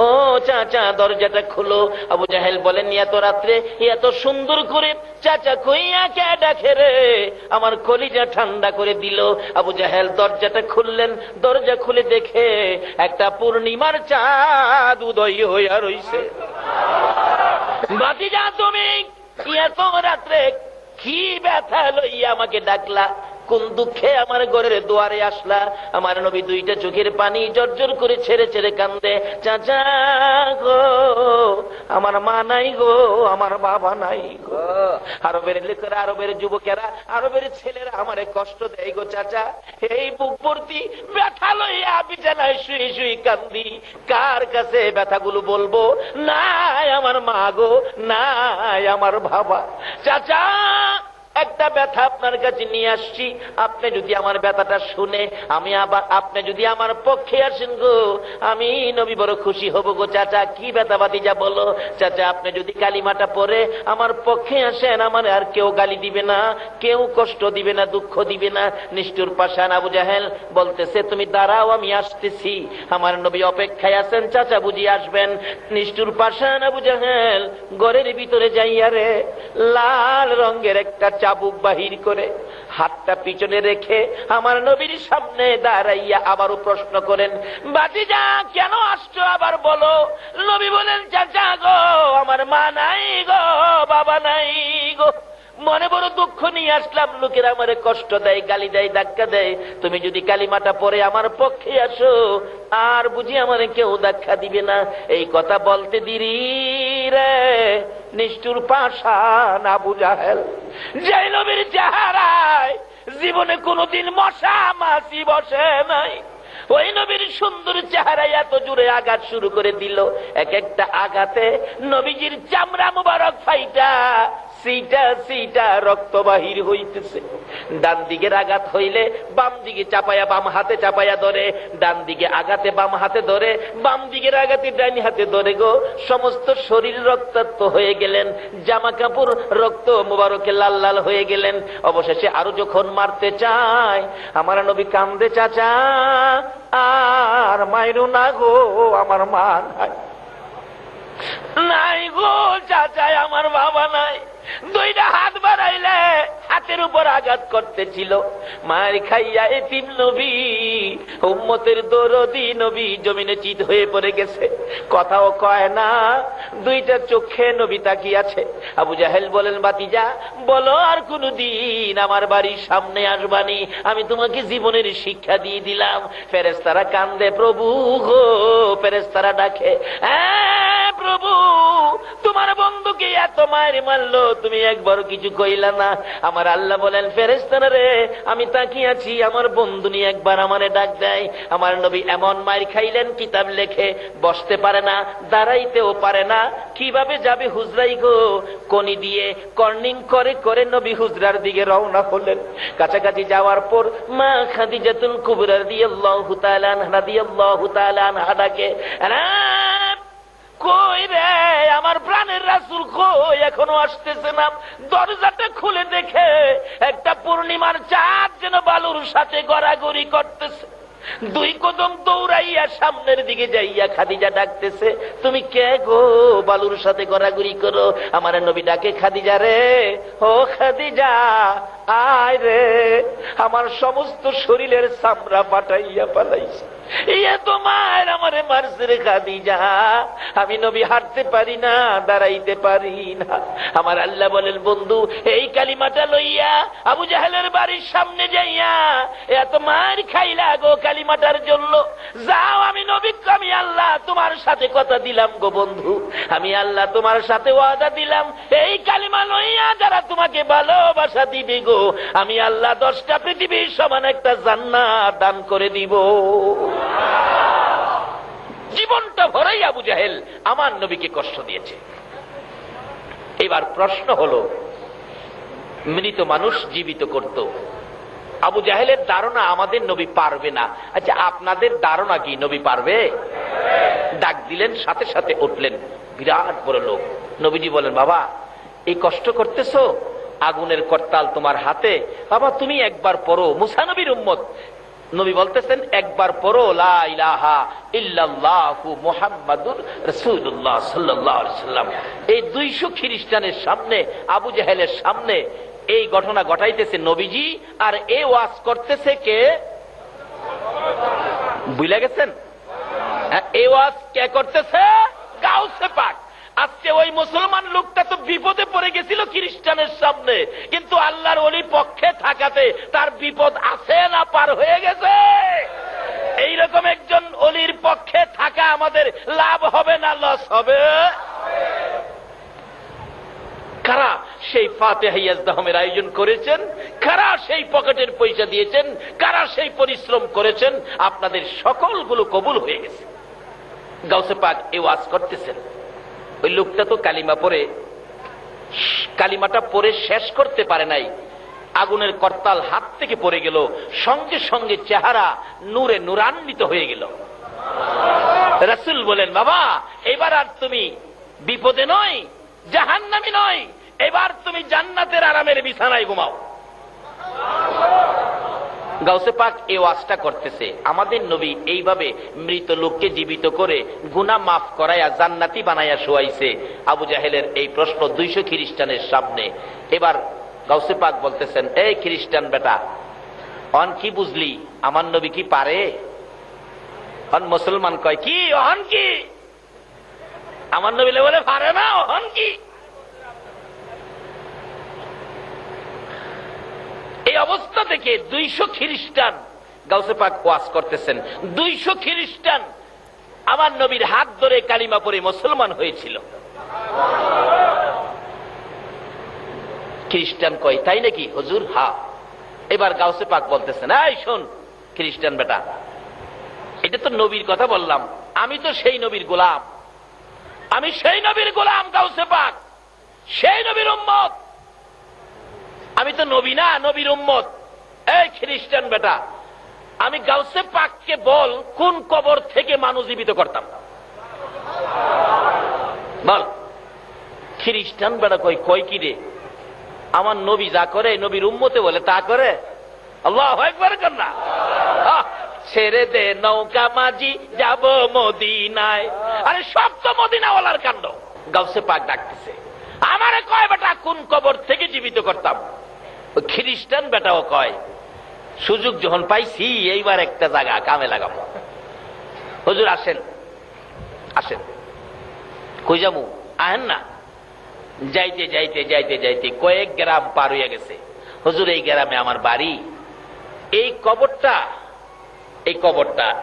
ও চাচা, দরজাটা খুলো। আবু জাহেল বলেন, এত রাত্রে এত সুন্দর করে চাচা কইয়া কে ডাকে রে? আমার কলিজা ঠান্ডা করে দিল। আবু জাহেল দরজাটা খুললেন, দরজা খুলে দেখে একটা পূর্ণিমার চাঁদ উদয় হইয়া রইছে। ভাতিজা, তুমি এত রাত্রে কি ব্যথা লইয়া আমাকে ডাকলা, কোন দুঃখে আমার ঘরের দুয়ারে আসলা? আমার নবী দুইটা চোখের পানি জর্জর করে ছেড়ে ছেড়ে কান্দে, চাচা গো আমার মা নাই গো, আমার বাবা নাই গো। আরবের লোকেরা, আরবের যুবকেরা, আরবের ছেলেরা আমারে কষ্ট দেয় গো চাচা। এই বুক ভর্তি ব্যথা লইয়া বিছানায় শুয়ে শুয়ে কান্দি, কার কাছে ব্যথাগুলো বলবো? নাই আমার মা গো, নাই আমার বাবা। চাচা একটা ব্যথা আপনার কাছে নিয়ে আসছি, আপনি যদি আমার ব্যথাটা শুনে আপনি যদি আমার পক্ষে আসেন গো, আমি নবী বড় খুশি হব গো চাচা। কি ব্যথা ভাতিজা বলো? চাচা আপনি যদি কালিমাটা পড়ে আমার পক্ষে আসেন, আমার আর কেউ গালি দিবে না, কেউ কষ্ট দিবে না, দুঃখ দিবে না। নিষ্ঠুর পাষাণ আবু জাহেল বলতেছে, তুমি দাঁড়াও আমি আসতেছি। আমার নবী অপেক্ষায় আছেন, চাচা বুঝি আসবেন। নিষ্ঠুর পাষাণ আবু জাহেল ঘরের ভিতরে যাইয়া রে লাল রঙের একটা চাবুক বাহির করে হাতটা পিছনে রেখে আমার নবীর সামনে দাঁড়াইয়া আবারও প্রশ্ন করেন, ভাতিজা কেন আসছো আবার বলো? নবী বলেন, চাচা গো আমার মা নাই গো, বাবা নাই গো, মনে বড় দুঃখ নিয়ে আসলাম, লোকেরা আমারে কষ্ট দেয়, গালি দেয়, ধাক্কা দেয়। তুমি যদি কালিমাটা পড়ে আমার পক্ষে আসো, আর বুঝি আমারে কেউ ধাক্কা দিবে না। এই কথা বলতে দেরি রে নিষ্ঠুর পাষাণ আবু জাহেল, যে নবীর চেহারায় জীবনে কোনোদিন মশা মাছি বসে নাই, ওই নবীর সুন্দর চেহারায় এত জোরে আঘাত শুরু করে দিল। এক একটা আঘাতে নবীজির চামড়া মুবারক ফাইটা সিটা সিটা রক্ত বাহির হইতেছে। ডান দিকের আঘাত হইলে বাম দিকে চাপায়া বাম হাতে চাপায়া ধরে, ডান দিকে আঘাতে বাম হাতে ধরে, বাম দিকের আঘাতে ডান হাতে ধরে গো। সমস্ত শরীর রক্তাক্ত হয়ে গেলেন, জামা কাপড় রক্ত মুবারকে লাল লাল হয়ে গেলেন। অবশেষে আরো যখন মারতে চায়, আমার নবী কান্দে, চাচা আর মাইরু না গো, আমার মা নাই, নাই গো চাচা আমার বাবা নাই। দুইটা হাত বাড়াইলে হাতের উপর আঘাত করতেছিল। মার খাইয়া এতিম নবী, উম্মতের দরদি নবী জমিনে চিত হয়ে পড়ে গেছে, কথাও কয় না, দুইটা চোখে নবী তাকিয়ে আছে। আবু জাহেল বলেন, ভাতিজা বলো আর কোনদিন আমার বাড়ির সামনে আসবানি, আমি তোমাকে জীবনের শিক্ষা দিয়ে দিলাম। ফেরেশতারা কান্দে, প্রভু গো, ফেরেশতারা ডাকে, প্রভু তোমার বন্ধুকে এত মায়ের মারলো, তুমি একবার কিছু কইলা না। আমার আল্লাহ বলেন, ফেরেশতারা রে আমি তাকিয়ে আছি, আমার বন্ধু নিয়ে একবার আমারে ডাক দেয়। আমার নবী এমন মার খাইলেন, কিতাব লেখে বসতে পারে না, দাঁড়াইতেও পারে না, কিভাবে যাবে হুজরাই গো। কনি দিয়ে কর্নিং করে করে নবী হুজরার দিকে রওনা হলেন। কাছাকাছি যাওয়ার পর মা খাদিজাতুল কুবরা রাদিয়াল্লাহু তাআলা আনহা ডাকে, কই রে আমার প্রাণের রাসূল কই, এখনো আসতেছে না। দরজাটা খুলে দেখে একটা পূর্ণিমার চাঁদ যেন বালুর সাথে গড়াগড়ি করতেছে। দুই কদম দৌড়াইয়া সামনের দিকে যাইয়া খাদিজা ডাকতেছে, তুমি কে গো, বালুর সাথে গড়াগড়ি করো? আমার নবী ডাকে, খাদিজা রে, ও খাদিজা আয় রে, আমার সমস্ত শরীরের চামড়া পাঠাইয়া পালাইছে, তোমার আমারে মারছে রে খাদিজা, আমি নবী হাঁটতে পারি না, দাঁড়াইতে পারি না। আমার আল্লাহ বলেন, বন্ধু এই কালিমাটা লইয়া আবু জাহেলের বাড়ির সামনে যাইয়া এত মার খাইলা গো কালিমাটার জন্য, যাও আমি নবী, আমি আল্লাহ তোমার সাথে কথা দিলাম গো বন্ধু, আমি আল্লাহ তোমার সাথে ওয়াদা দিলাম, এই কালিমা লইয়া যারা তোমাকে ভালোবাসা দিবে গো, আমি আল্লাহ 10টা পৃথিবীর সমান একটা জান্নাত দান করে দিব। জীবনটা ভরাই আবু জাহেল আমার নবীকে কষ্ট দিয়েছে। এবার প্রশ্ন হলো, মৃত মানুষ জীবিত করত, আবু জাহেলের ধারণা আমাদের নবী পারবে না। আচ্ছা আপনাদের ধারণা কি নবী পারবে? ডাক দিলেন, সাথে সাথে উঠলেন, বিরাট বড় লোক। নবীজি বলেন, বাবা এই কষ্ট করতেছো, আগুনের করতাল তোমার হাতে, বাবা তুমি একবার পড়ো, মুসা নবীর উম্মত। নবী বলতেছেন, একবার পড়ো লা ইলাহা ইল্লাল্লাহু মুহাম্মাদুর রাসূলুল্লাহ সাল্লাল্লাহু আলাইহি ওয়াসাল্লাম। এই 200 খ্রিস্টানের সামনে, আবু জাহেলের সামনে এই ঘটনা ঘটাইতেছে নবীজি, আর এই ওয়াজ করতেছে কে? ভুলে গেছেন? এই ওয়াজ কে করতেছে? গাউসে পাক। আজকে ওই মুসলমান লোকটা তো বিপদে পড়ে গেছিল খ্রিস্টানের সামনে, কিন্তু আল্লাহর ওলি পক্ষে থাকাতে তার বিপদ আছে না পার হয়ে গেছে? এইরকম একজন অলির পক্ষে থাকা আমাদের লাভ হবে না লস হবে? কারা সেই ফাতিহা ইয়াজদাহমের আয়োজন করেছেন, কারা সেই পকেটের পয়সা দিয়েছেন, কারা সেই পরিশ্রম করেছেন, আপনাদের সকলগুলো কবুল হয়ে গেছে। গাউসে পাক এই ওয়াজ করতেছেন, ওই লোকটা তো কালিমাটা পড়ে শেষ করতে পারে নাই, আগুনের করতাল হাত থেকে পড়ে গেল, সঙ্গে সঙ্গে চেহারা নূরে নূরান্বিত হয়ে গেল। রাসূল বলেন, বাবা এবার আর তুমি বিপদে নয়, জাহান্নামী নয়, এবার তুমি জান্নাতের আরামের বিছানায় ঘুমাও। গাউসে পাক এই ওয়াজটা করতেছে, আমাদের নবী এইভাবে মৃত লোককে জীবিত করে গুনাহ মাফ করাইয়া জান্নাতি বানাইয়া শোয়াইছে। আবু জাহেলের এই প্রশ্ন 200 খ্রিস্টানের সামনে। এবার গাউসে পাক বলতেছেন, এই খ্রিস্টান বেটা, অন কি বুঝলি, আমার নবী কি পারে? অন মুসলমান কয়, কি অহন কি? আমার নবী বলে পারে না, অহন কি? এই অবস্থা থেকে 200 খ্রিস্টান গাউসে পাক ওয়াজ করতেছেন, 200 খ্রিস্টান আমার নবীর হাত ধরে কালিমা পড়ে মুসলমান হয়েছিল। খ্রিস্টান কয়, তাই নাকি হুজুর? হ্যাঁ। এবার গাউসে পাক বলতেছেন, এই শোন খ্রিস্টান বেটা, এটা তো নবীর কথা বললাম, আমি তো সেই নবীর গোলাম, আমি সেই নবীর গোলাম গাউসে পাক, সেই নবীর উম্মত, আমি তো নবী না, নবীর উম্মত। এই খ্রিস্টান বেটা, আমি গাউসে পাককে বল কোন কবর থেকে মানুষ জীবিত করতাম, বল। খ্রিস্টান বেটা কই কি রে, আমার নবী যা করে নবীর উম্মতে বলে তা করে। আল্লাহু আকবার কর না। ছেড়ে দে নৌকা মাঝি যাব মদিনায়। আরে সব তো মদিনাওয়ালার কাণ্ড। গাউসে পাক ডাকতেছে, আমারে কয় বেটা কোন কবর থেকে জীবিত করতাম? খ্রিস্টান বেটাও কয়, সুযোগ যখন পাইছি এইবার একটা জায়গা কামে লাগাবো। হুজুর আসেন, আসেন। কই যাবো? আহেন না। যাইতে যাইতে যাইতে যাইতে কয়েক গ্রাম পার হইয়া গেছে। হুজুর এই গ্রামে আমার বাড়ি, এই কবরটা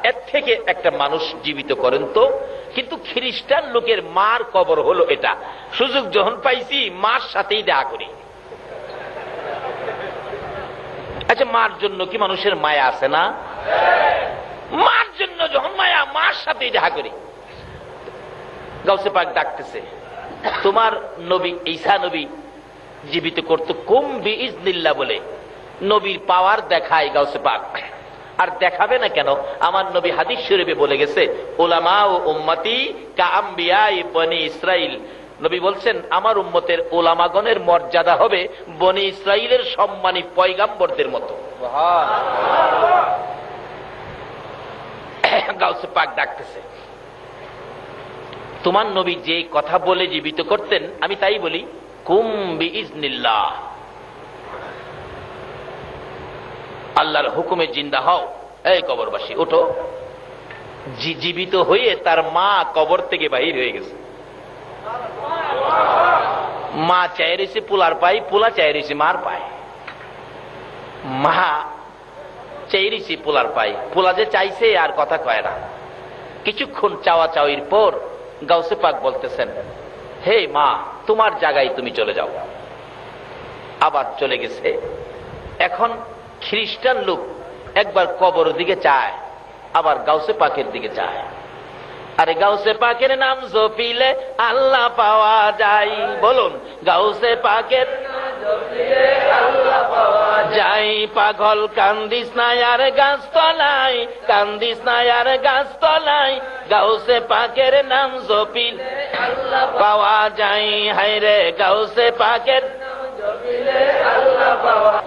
এর থেকে একটা মানুষ জীবিত করেন তো। কিন্তু খ্রিস্টান লোকের মার কবর হলো এটা, সুযোগ যখন পাইছি মার সাথেই দেখা করি। আচ্ছা, মার জন্য কি মানুষের মায়া আছে না? মার জন্য যখন মায়া, মার সাথেই দেখা করি। গাউসে পাক ডাকতেছে, তোমার নবী ঈসা নবী জীবিত করতো কুম বিইজনিল্লাহ বলে নবীর পাওয়ার দেখায় গাউসে পাক। আর দেখাবে না কেন? আমার নবী হাদিস শরীফে বলে গেছে, উলামা ও উম্মতি কা আম্বিয়াই বনি ইসরাইল। নবী বলছেন, আমার উম্মতের উলামাগণের মর্যাদা হবে বনি ইসরাইলের সম্মানী পয়গাম্বরদের মতো। গাউসে পাক ডাকতেছে, তোমার নবী যে কথা বলে জীবিত করতেন, আমি তাই বলি, কুম বিইজনিল্লাহ, আল্লাহর হুকুমে জিন্দা হও। এই কবরবাসী ওঠো। জীবিত হয়ে তার মা কবর থেকে বাহির হয়ে গেছে। মা চাই রয়েছে পোলার পাই, পোলা চাই রয়েছে মার পায়। মা চাই রয়েছে পোলার পাই, পোলা যে চাইছে আর কথা কয় না। কিছুক্ষণ চাওয়া চাওয়ির পর গাউসে পাক বলতেছেন, হে মা, তোমার জায়গায় তুমি চলে যাও। আবার চলে গেছে। এখন খ্রিস্টান লোক একবার কবর দিকে চায়, আবার গাউসে পাকের দিকে চায়। আরে গাউসে পাকের নাম জপিলে আল্লাহ পাওয়া যায়। বলুন, গাউসে পাকের যাই পাগল, কান্দিস না আর গাছ তলাই, কান্দিস না আর গাছ তলাই, গাউসে পাকের নাম জপিল পাওয়া যায়। হায়রে গাউসে পাকের।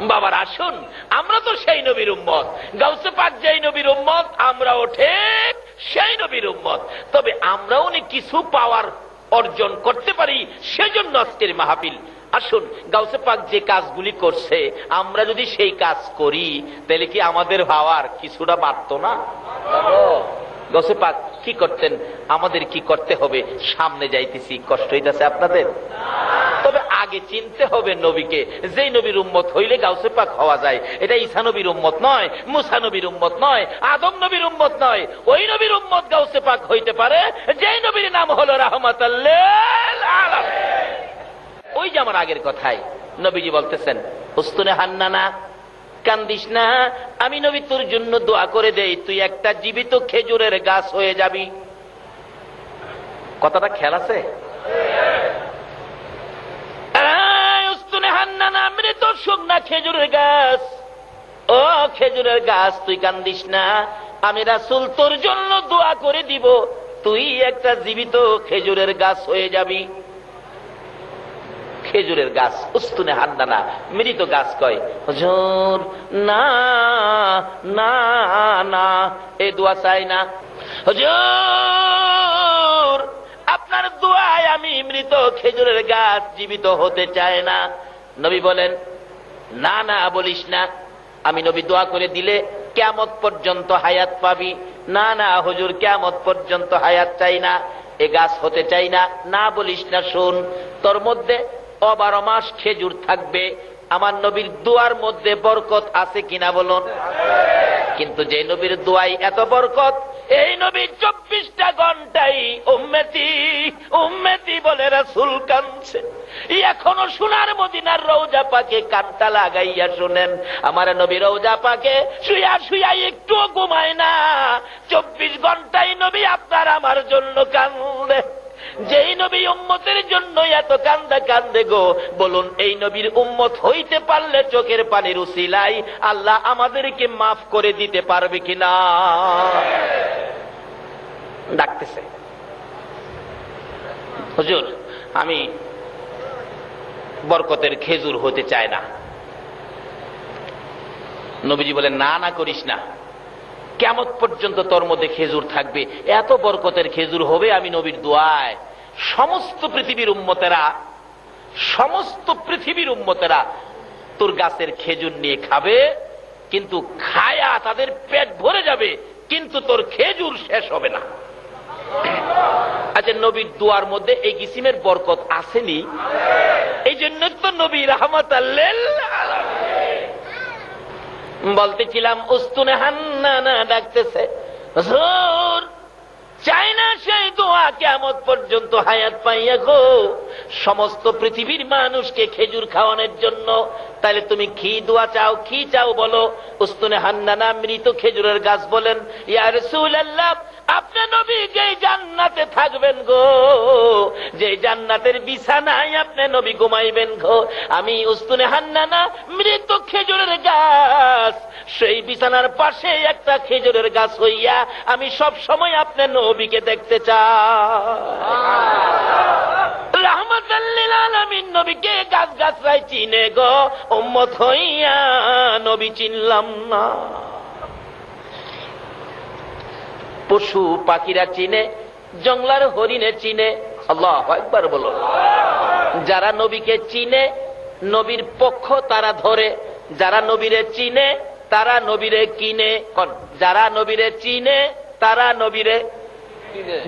বাবার আসুন, আমরা তো সেই নবীর উম্মত, গাউসে পাক যেই নবীর উম্মত, আমরাও ঠিক সেই নবীর উম্মত। তবে আমরাও কিছু পাওয়ার অর্জন করতে পারি, সেজন্য আজকের মাহফিল। আসুন, গাউসে পাক যে কাজগুলি করছে, আমরা যদি সেই কাজ করি, তাহলে কি আমাদের পাওয়ার কিছুটা বাড়তো না? গাউসে পাক কি করতেন? আমাদের কি করতে হবে? সামনে যাইতেছি, কষ্ট হইতেছে আপনাদের? তবে আগে চিনতে হবে নবীকে। যেই নবীর উম্মত হইলে গাউসে পাক হওয়া যায়। এটা ঈসা নবীর উম্মত নয়, মুসা নবীর উম্মত নয়, আদম নবীর উম্মত নয়। ওই নবীর উম্মত গাউসে পাক হইতে পারে যেই নবীর নাম হলো রাহমাতাল লিল আলামিন। ওই যে আমার আগের কথায় নবীজি বলতেছেন, উস্তুনে হান্নানা, কান্দিস না, আমি নবী তোর জন্য দোয়া করে দেই, তুই একটা জীবিত খেজুরের গাছ হয়ে যাবি। কথাটা খেয়াল আছে? উস্তুনে হান্নানা, মৃত শুকনা খেজুরের গাছ, ও খেজুরের গাছ তুই কান্দিস না, আমি রাসূল তোর জন্য দোয়া করে দিব, তুই একটা জীবিত খেজুরের গাছ হয়ে যাবি। খেজুরের গাছ, উস্তুনে হান্নানা, মৃত গাছ কয়, হুজুর না না না, এই দোয়া চাই না হুজুর, আপনার দোয়ায় আমি মৃত খেজুরের গাছ জীবিত হতে চাই না। নবী বলেন, না না বলিস না, আমি নবী দোয়া করে দিলে কিয়ামত পর্যন্ত হায়াত পাবি। না না হুজুর, কিয়ামত পর্যন্ত হায়াত চাই না, এ গাছ হতে চাই না, না বলিস না। শুন, তোর মধ্যে 12 মাস খেজুর থাকবে। আমার নবীর দোয়ার মধ্যে বরকত আছে কিনা বলুন? কিন্তু যে নবীর দোয়াই এত বরকত, এই নবী 24টা ঘন্টাই উম্মতি উম্মতি বলে রাসূল কাঁদছে। এখনো সোনার মদিনার রওজা পাকে কানটা লাগাইয়া শুনেন, আমার নবী রওজা পাকে শুয়া শুয়া একটুও ঘুমায় না। 24 ঘন্টাই নবী আপনার আমার জন্য কান্দে। যেই নবী উম্মতের জন্য এত কান্দা কান্দে গো, বলুন এই নবীর উম্মত হইতে পারলে চোখের পানির উসিলাই আল্লাহ আমাদেরকে মাফ করে দিতে পারবে কিনা? ডাকতেছে, হুজুর আমি বরকতের খেজুর হতে চাই না। নবীজি বলেন, না না করিস না, কিয়ামত পর্যন্ত তোর মধ্যে খেজুর থাকবে, এত বরকতের খেজুর হবে আমি নবীর দোয়ায়। সমস্ত পৃথিবীর উম্মতেরা তোর গাছের খেজুর নিয়ে খাবে, কিন্তু খায়া তাদের পেট ভরে যাবে, কিন্তু তোর খেজুর শেষ হবে না। আচ্ছা, নবীর দোয়ার মধ্যে এই কিসিমের বরকত আসেনি? এই জন্য তো নবী রাহমাতাল লিল আলামিন। বলতেছিলাম, উস্তুনে হান্নানা ডাকতেছে, হুজুর চাই না সেই দোয়া কিয়ামত পর্যন্ত হায়াত পাইয়া গো, সমস্ত পৃথিবীর মানুষকে খেজুর খাওয়ানোর জন্য। তাহলে তুমি কি দোয়া চাও? কি চাও বলো? উস্তুনে হান্নানা মৃত খেজুরের গাছ বলেন, ইয়া রাসূলুল্লাহ, আপনি নবী যেই জান্নাতে থাকবেন গো, যে জান্নাতের বিছানায় আপনি নবী ঘুমাইবেন গো, আমি উস্তুনে হান্নানা মৃত খেজুরের গাছ, সেই বিছানার পাশে একটা খেজুরের গাছ হইয়া আমি সব সময় আপনি নবীকে দেখতে চাই। রাহমাতাল লিল আলামিন নবীকে গাছ গাছরাই চিনে গো, উম্মত হইয়া নবী চিনলাম না। পশু পাখিরা চিনে, জঙ্গলার হরিণে চিনে। আল্লাহু আকবার বলো। যারা নবীকে চিনে, নবীর পক্ষ তারা ধরে। যারা নবীরে চিনে তারা নবীরে কিনে। যারা নবীরে চিনে তারা নবীরে,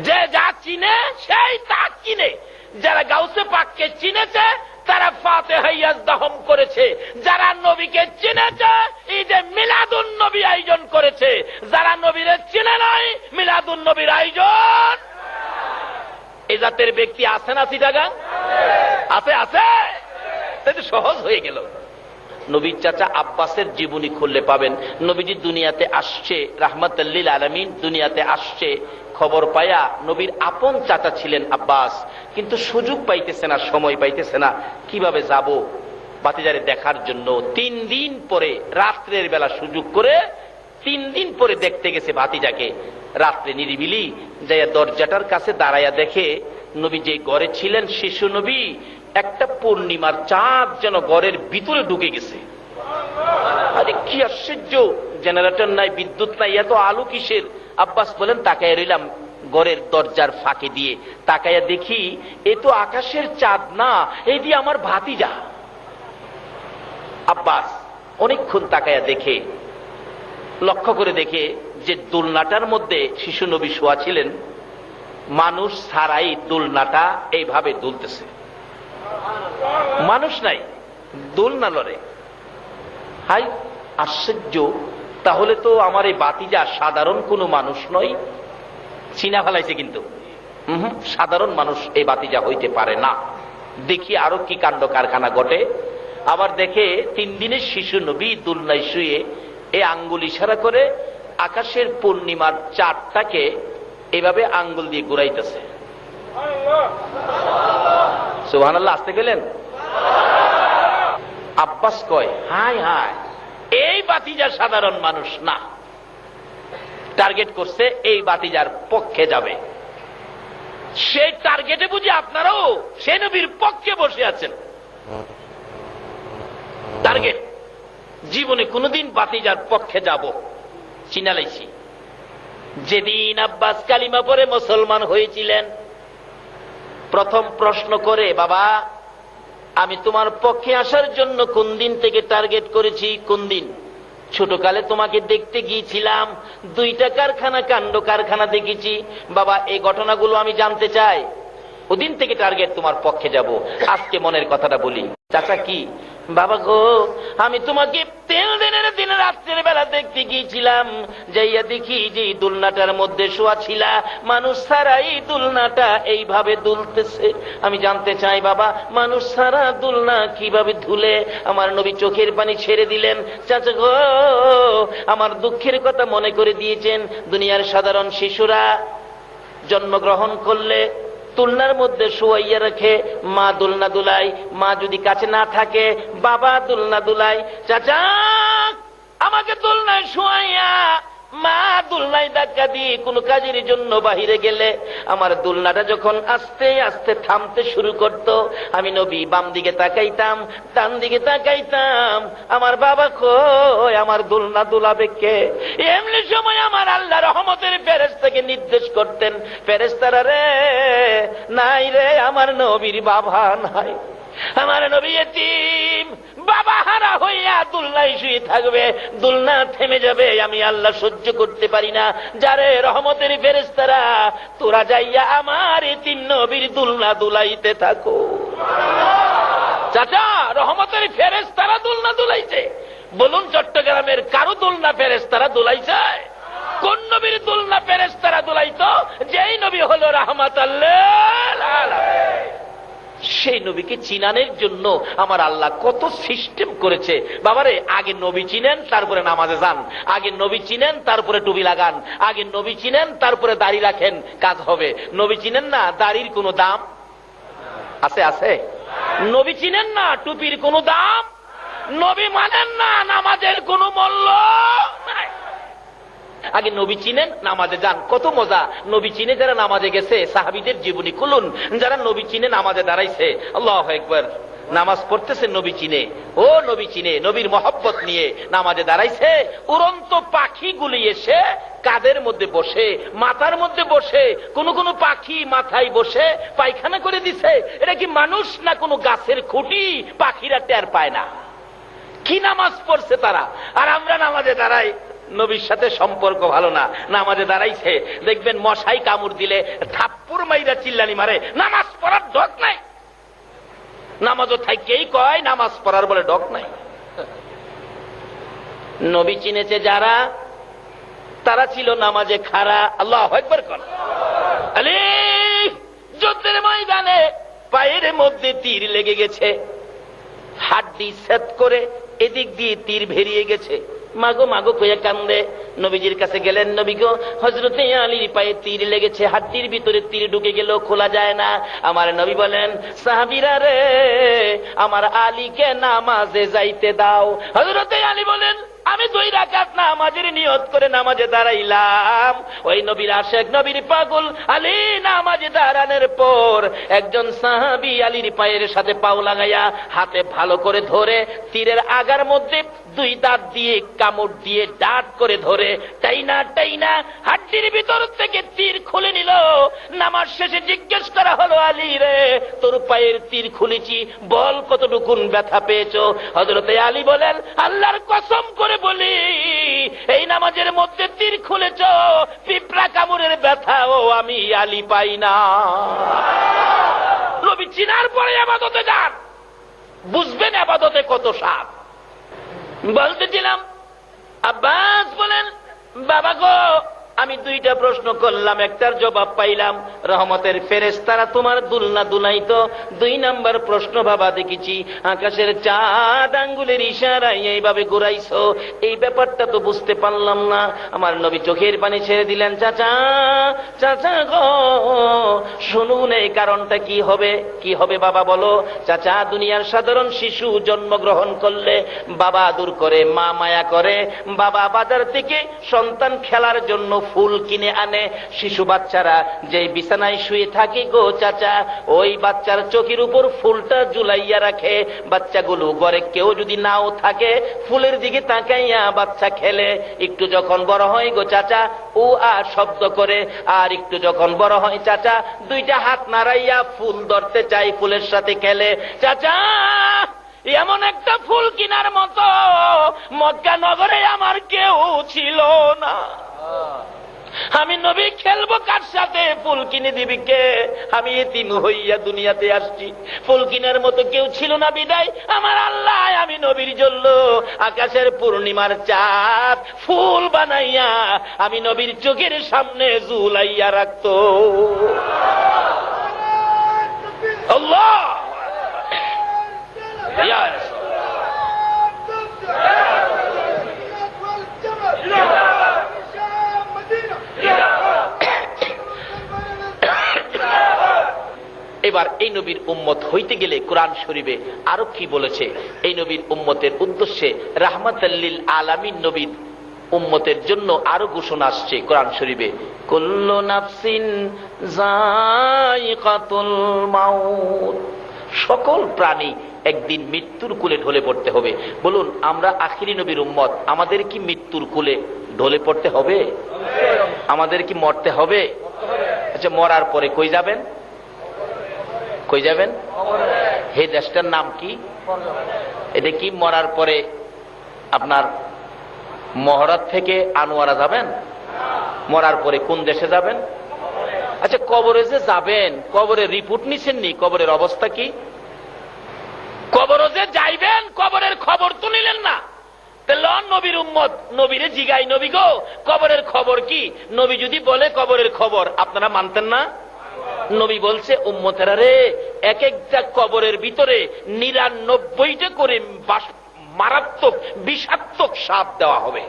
যে যা চিনে সেই তা কিনে। যারা গাউসে পাককে চিনেছে তারা ফাতিহা ইয়াজদাহম করেছে। যারা নবীকে চিনেছে এই যে মিলাদুন নবী আয়োজন করেছে। যারা নবীরে চিনে নাই, মিলাদুন নবীর আয়োজন। এই জাতের ব্যক্তি আছে না চিটাগাং? আছে আছে, তাই তো সহজ হয়ে গেল। নবীর চাচা আব্বাসের জীবনী খুললে পাবেন, নবীজি দুনিয়াতে আসছে, রাহমাতাল লিল আলামিন দুনিয়াতে আসছে। খবর পায়া নবীর আপন চাচা ছিলেন আব্বাস, কিন্তু সুযোগ পাইতেছে না, সময় পাইতেছে না, কিভাবে যাব ভাতিজারে দেখার জন্য। 3 দিন পরে রাত্রের বেলা সুযোগ করে 3 দিন পরে দেখতে গেছে ভাতিজাকে। রাত্রে নিরিবিলি যাইয়া দরজাটার কাছে দাঁড়াইয়া দেখে নবী যে ঘরে ছিলেন, শিশু নবী, একটা পূর্ণিমার চাঁদ যেন ঘরের ভিতরে ঢুকে গেছে। আরে কি আশ্চর্য, জেনারেটর নাই, বিদ্যুৎ নাই, এত আলো কিসের? আব্বাস বলেন, তাকাইয়া রইলাম ঘরের দরজার ফাঁকে দিয়ে, তাকাইয়া দেখি এ তো আকাশের চাঁদ না, এই দিয়ে আমার ভাতিজা। আব্বাস অনেকক্ষণ তাকাইয়া দেখে, লক্ষ্য করে দেখে যে দোলনাটার মধ্যে শিশু নবী শোয়া ছিলেন, মানুষ ছাড়াই দোলনাটা এইভাবে দুলতেছে, মানুষ নাই, দোলনা লড়ে। হাই আশ্চর্য, তাহলে তো আমার এই বাতিজা সাধারণ কোনো মানুষ নয়। চিনা ফেলাইছে কিন্তু, সাধারণ মানুষ এই বাতিজা হইতে পারে না। দেখি আরো কি কাণ্ড কারখানা ঘটে। আবার দেখে 3 দিনের শিশু নবী দোলনায় শুয়ে এই আঙ্গুল ইশারা করে আকাশের পূর্ণিমার চাঁদটাকে এভাবে আঙ্গুল দিয়ে ঘুরাইতেছে। সুবহানাল্লাহ, আসতে গেলেন? আব্বাস কয়, হায় হায়, এই বাতিজা সাধারণ মানুষ না, টার্গেট করছে এই বাতিজার পক্ষে যাবে। সেই টার্গেটে বুঝি আপনারাও সে নবীর পক্ষে বসে আছেন। টার্গেট, জীবনে কোনদিন বাতিজার পক্ষে যাব চিনালাইছি। যেদিন আব্বাস কালিমা পড়ে মুসলমান হয়েছিলেন, প্রথম প্রশ্ন করে, বাবা আমি তোমার পক্ষে আসার জন্য কোন দিন থেকে টার্গেট করেছি? কোন দিন? ছোটকালে তোমাকে দেখতে গিয়েছিলাম, 2টা কারখানা, কাণ্ড কারখানা দেখেছি। বাবা এই ঘটনাগুলো আমি জানতে চাই। ওদিন থেকে টার্গেট তোমার পক্ষে যাব। আজকে মনের কথাটা বলি। চাচা কি? বাবা গো, আমি তোমাকে 3 দিনের দিন রাত্রের বেলা দেখতে গিয়েছিলাম, যাইয়া দেখি যে দোলনাটার মধ্যে শোয়া ছিলা, মানুষ ছাড়া এই দোলনাটা এইভাবে দুলতেছে। আমি জানতে চাই বাবা, মানুষ ছাড়া দোলনা কিভাবে দুলে? আমার নবী চোখের পানি ছেড়ে দিলেন। চাচা গো, আমার দুঃখের কথা মনে করে দিয়েছেন। দুনিয়ার সাধারণ শিশুরা জন্মগ্রহণ করলে দোলনার মধ্যে শোয়াইয়া রাখে, মা দোলনা দুলাই, মা যদি কাছে না থাকে বাবা দোলনা দুলাই। চাচা আমাকে দোলনায় শোয়াইয়া মা দোলনায় ধাক্কা দিয়ে কোন কাজের জন্য বাহিরে গেলে আমার দোলনাটা যখন আস্তে আস্তে থামতে শুরু করত, আমি নবী বাম দিকে তাকাইতাম, ডান দিকে তাকাইতাম, আমার বাবা কই, আমার দোলনা দুলাবে কে? এমনি সময় আমার আল্লাহ রহমতের ফেরেশতাকে নির্দেশ করতেন, ফেরেশতারা রে, নাই রে আমার নবীর বাবা নাই, আমার নবী এতিম, বাবা হারা হইয়া দোলনায় শুয়ে থাকবে, দোলনা থেমে যাবে, আমি আল্লাহ সহ্য করতে পারি না। যারে রহমতের ফেরেশতারা, তোরা যাইয়া আমার এতিম নবীর দোলনা দুলাইতে থাকো। চাচা রহমতের ফেরেশতারা দোলনা দুলাইছে? বলুন চট্টগ্রামের কারো দোলনা ফেরেশতারা দুলাইছে? কোন নবীর দোলনা ফেরেশতারা দুলাইতো? যেই নবী হলো রাহমাতুল লিল আলামিন। সেই নবীকে চিনানোর জন্য আমার আল্লাহ কত সিস্টেম করেছে। বাবারে, আগে নবী চিনেন তারপরে নামাজে যান, আগে নবী চিনেন তারপরে টুপি লাগান, আগে নবী চিনেন তারপরে দাড়ি রাখেন, কাজ হবে। নবী চিনেন না, দাড়ির কোনো দাম আছে? আছে? নবী চিনেন না, টুপির কোনো দাম? নবী মানেন না, নামাজের কোনো মূল্য নাই। আগে নবী চিনেন, নামাজে যান। কত মজা! নবী চিনে যারা নামাজে গেছে, সাহাবীদের জীবনী খুলুন, যারা নবী চিনে নামাজে দাঁড়াইছে, আল্লাহু আকবার, নামাজ পড়তেছে নবী চিনে, ও নবী চিনে, নবীর মহব্বত নিয়ে নামাজে দাঁড়াইছে। উড়ন্ত পাখিগুলি এসে কাদের মধ্যে বসে, মাথার মধ্যে বসে, কোন কোন পাখি মাথায় বসে পায়খানা করে দিছে। এটা কি মানুষ না কোনো গাছের খুঁটি? পাখিরা টের পায় না। কি নামাজ পড়ছে তারা! আর আমরা নামাজে দাঁড়াই, নবীর সাথে সম্পর্ক ভালো না, নামাজে দাঁড়াইছে, দেখবেন মশাই কামড় দিলে থাপ্পড় মাইরা চিল্লানি মারে, নামাজ পড়ার ডক নাই। নামাজও থাকেই কয় নামাজ পড়ার বলে ডক নাই। নবী চিনেছে যারা, তারা ছিল নামাজে খাড়া। আল্লাহু আকবার কর। আলিফ, যুদ্ধের ময়দানে পায়ের মধ্যে তীর লেগে গেছে, হাড্ডি সেট করে এদিক দিয়ে তীর বেরিয়ে গেছে, মাগো মাগো কইয়া কান্দে। নবীজির কাছে গেলেন, নবী গো, হযরতে আলীর পায়ে তীর লেগেছে, হাড্ডির ভিতরে তীর ঢুকে গেল, খোলা যায় না। আমার নবী বলেন, সাহাবীরা রে, আমার আলীকে নামাজে যাইতে দাও। হযরতে আলী বলেন, আমি 2 রাকাত নামাজের নিয়ত করে নামাজে দাঁড়াইলাম। ওই নবীর আশিক, নবীর পাগল আলী নামাজে দাঁড়ানোর পর একজন সাহাবী আলীর পায়ের সাথে পাও লাগাইয়া হাতে ভালো করে ধরে তীরের আগার মধ্যে 2 দাঁত দিয়ে কামড় দিয়ে ডাট করে ধরে টাইনা টাইনা হাড্ডির ভিতর থেকে তীর খুলে নিল। নামাজ শেষে জিজ্ঞেস করা হলো, আলী রে, তোর পায়ের তীর খুলেছি, বল কতটুকুন ব্যথা পেয়েছো? হযরতে আলী বলেন, আল্লাহর কসম করে করে বলি, এই নামাজের মধ্যে তীর খুলেছ, পিঁপড়া কামড়ের ব্যথাও আমি আলী পাই না। নবী চিনার পরে ইবাদতে যান, বুঝবেন ইবাদতে কত স্বাদ। বলতেছিলাম, আব্বাস বলেন, বাবা গো, আমি দুইটা প্রশ্ন করলাম, একটার জবাব পাইলাম, রহমতের ফেরেশতারা তোমার দুলনা দুলাইতো। 2 নাম্বার প্রশ্ন, বাবা দেখেছি আকাশের চাঁদ আঙ্গুলের ইশারায় এইভাবে ঘুরাইছো, এই ব্যাপারটা তো বুঝতে পারলাম না। আমার নবী চোখের পানি ছেড়ে দিলেন। চাচা, চাচা গো শুনুন, এই কারণটা কি হবে? কি হবে বাবা বলো? চাচা, দুনিয়ার সাধারণ শিশু জন্মগ্রহণ করলে বাবা আদর করে, মা মায়া করে, বাবা বাজার থেকে সন্তান খেলার জন্য ফুল কিনে আনে। শিশু বাচ্চারা যে বিছানায় শুয়ে থাকে গো চাচা, ওই বাচ্চার চোখের উপর ফুলটা ঝুলাইয়া রাখে। বাচ্চাগুলো ঘরে কেউ যদি নাও থাকে, ফুলের দিকে তাকাইয়া বাচ্চা খেলে। একটু যখন বড় হয় গো চাচা, ও আর শব্দ করে, আর একটু যখন বড় হয় চাচা, 2টা হাত নাড়াইয়া ফুল ধরতে চাই, ফুলের সাথে খেলে। চাচা, এমন একটা ফুল কিনার মতো মক্কা নগরে আমার কেউ ছিল না। আমি নবী খেলবো কার সাথে? ফুল কিনে দিবি কে? আমি এতিম হইয়া দুনিয়াতে আসছি, ফুল কিনার মতো কেউ ছিল না বিদায় আমার আল্লাহ আমি নবীর জন্য আকাশের পূর্ণিমার চাঁদ ফুল বানাইয়া আমি নবীর চোখের সামনে ঝুলাইয়া রাখতো। আল্লাহ, ইয়া এবার এই নবীর উম্মত হইতে গেলে কোরআন শরীফে আরো কি বলেছে? এই নবীর উম্মতের উদ্দেশ্যে রাহমাতাল লিল আলামিন নবীর উম্মতের জন্য আরো ঘোষণা আসছে কোরআন শরীফে, কুল্লু নাফসিন যায়িকাতুল মাউত, সকল প্রাণী একদিন মৃত্যুর কুলে ঢলে পড়তে হবে। বলুন, আমরা আখিরি নবীর উম্মত, আমাদের কি মৃত্যুর কুলে ঢলে পড়তে হবে? আমাদের কি মরতে হবে? আচ্ছা, মরার পরে কই যাবেন? কই যাবেন? হে দেশটার নাম কি? এটা কি মরার পরে আপনার মহরাত থেকে আনোয়ারা যাবেন? মরার পরে কোন দেশে যাবেন? আচ্ছা, কবরে যে যাবেন, কবরের রিপোর্ট নিছেন নি? কবরের অবস্থা কি? কবরে যে যাইবেন, কবরের খবর তো নিলেন না। নবীর উম্মত নবীরে জিগাই, নবী গো কবরের খবর কি? নবী যদি বলে কবরের খবর, আপনারা মানতেন না? নবী বলছে, উম্মতেরা রে, এক একটা কবরের ভিতরে 99টা করে মারাত্মক বিষাক্তক সাপ দেওয়া হবে।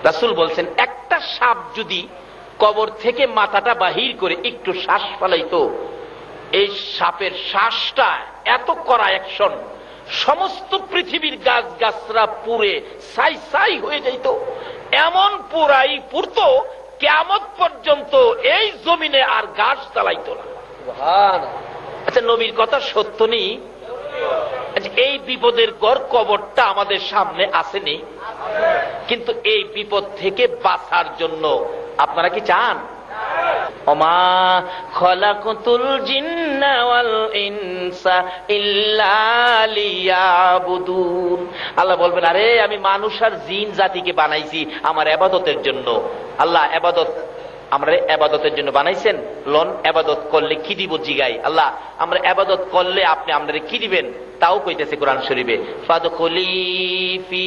রাসূল বলছেন, একটা সাপ যদি কবর থেকে মাথাটা বাহির করে একটু শ্বাস ফেলাইতো, এই সাপের শ্বাসটা এত কড়া অ্যাকশন, সমস্ত পৃথিবীর গাছ গাছরা পুড়ে ছাই ছাই হয়ে যাইত। এমন পুরাই পুরতো, কিয়ামত পর্যন্ত এই জমিনে আর গাছ চালাইতো না। আচ্ছা, নবীর কথা সত্য নেই? এই বিপদের গড় কবরটা আমাদের সামনে আসেনি, কিন্তু এই বিপদ থেকে বাঁচার জন্য আপনারা কি চান? ওমা খলাকতুল জিন্না ওয়াল ইনসা ইল্লা লিয়াবুদুন। আল্লাহ বলবেন, আরে আমি মানুষ আর জিন জাতিকে বানাইছি আমার ইবাদতের জন্য। আল্লাহ ইবাদত, আমরা ইবাদতের জন্য বানাইছেন? লন ইবাদত করলে কি দিব জিগাই। আল্লাহ, আমরা ইবাদত করলে আপনি আমাদের কি দিবেন? তাও কইতেছে কোরআন শরীফে, ফাদখুলি ফি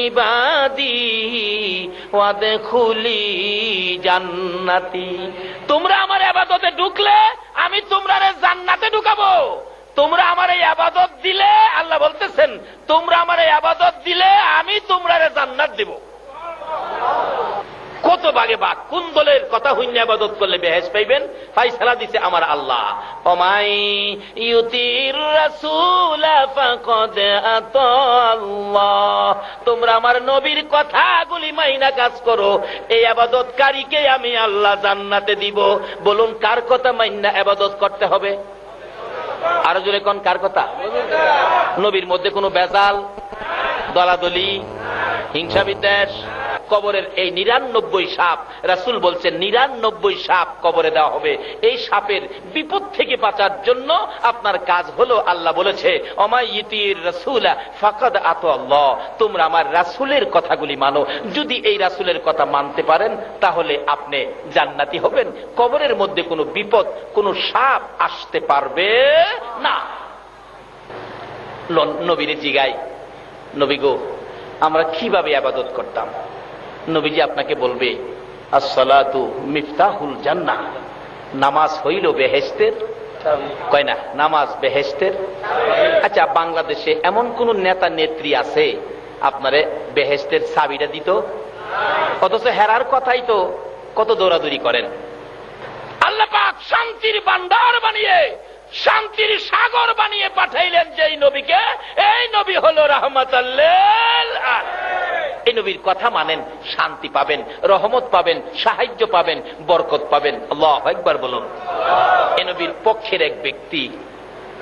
ইবাদি ওয়াদখুলি জান্নাতি। তোমরা আমার ইবাদতে ঢুকলে আমি তোমরা জান্নাতে ঢুকাবো। তোমরা আমার এই ইবাদত দিলে, আল্লাহ বলতেছেন, তোমরা আমার এই ইবাদত দিলে আমি তোমরা জান্নাত দেব। কত বাগে বাগ, কোন দলের কথা হইনা ইবাদত করলে বেহেশ পাইবেন? ফায়সালা দিছে আমার আল্লাহ, ওমাই ইউতির রাসূল ফাকাদ আতাল্লাহ। তোমরা আমার নবীর কথাগুলি মাইনা কাজ করো, এই ইবাদতকারীকে আমি আল্লাহ জান্নাতে দিব। বলুন, কার কথা মাইনা ইবাদত করতে হবে? আরো জোরে কোন, কার কথা? নবীর মধ্যে কোনো বেজাল, দলাদলি, হিংসা বিদ্বেষ, কবরের এই 99 সাপ, রাসূল বলছেন 99 সাপ কবরে দেওয়া হবে। এই সাপের বিপদ থেকে বাঁচার জন্য আপনার কাজ হলো, আল্লাহ বলেছে অমাইয়িতির রাসূলা ফাকাদ আতাল্লাহ, তোমরা আমার রাসূলের কথাগুলি মানো। যদি এই রাসূলের কথা মানতে পারেন তাহলে আপনি জান্নাতি হবেন। কবরের মধ্যে কোনো বিপদ, কোনো সাপ আসতে পারবে না। নবীরে জিগাই, নবী গো আমরা কিভাবে ইবাদত করতাম? নবীজি আপনাকে বলবে আসসালাতু মিফতাহুল জান্নাহ, নামাজ হইল বেহেশতের, কয় না নামাজ বেহেশতের। আচ্ছা, বাংলাদেশে এমন কোন নেতা নেত্রী আছে আপনারে বেহেশতের চাবিটা দিত? অথচ হেরার কথাই তো কত দৌড়াদৌড়ি করেন। আল্লাহ পাক শান্তির ভান্ডার বানিয়ে, শান্তির সাগর বানিয়ে পাঠাইলেন যেই নবীকে, এই নবী হলো রাহমাতাল লিল আলামিন। এই নবীর কথা মানেন, শান্তি পাবেন, রহমত পাবেন, সাহায্য পাবেন, বরকত পাবেন। আল্লাহু আকবার বলুন। এই নবীর পক্ষের এক ব্যক্তি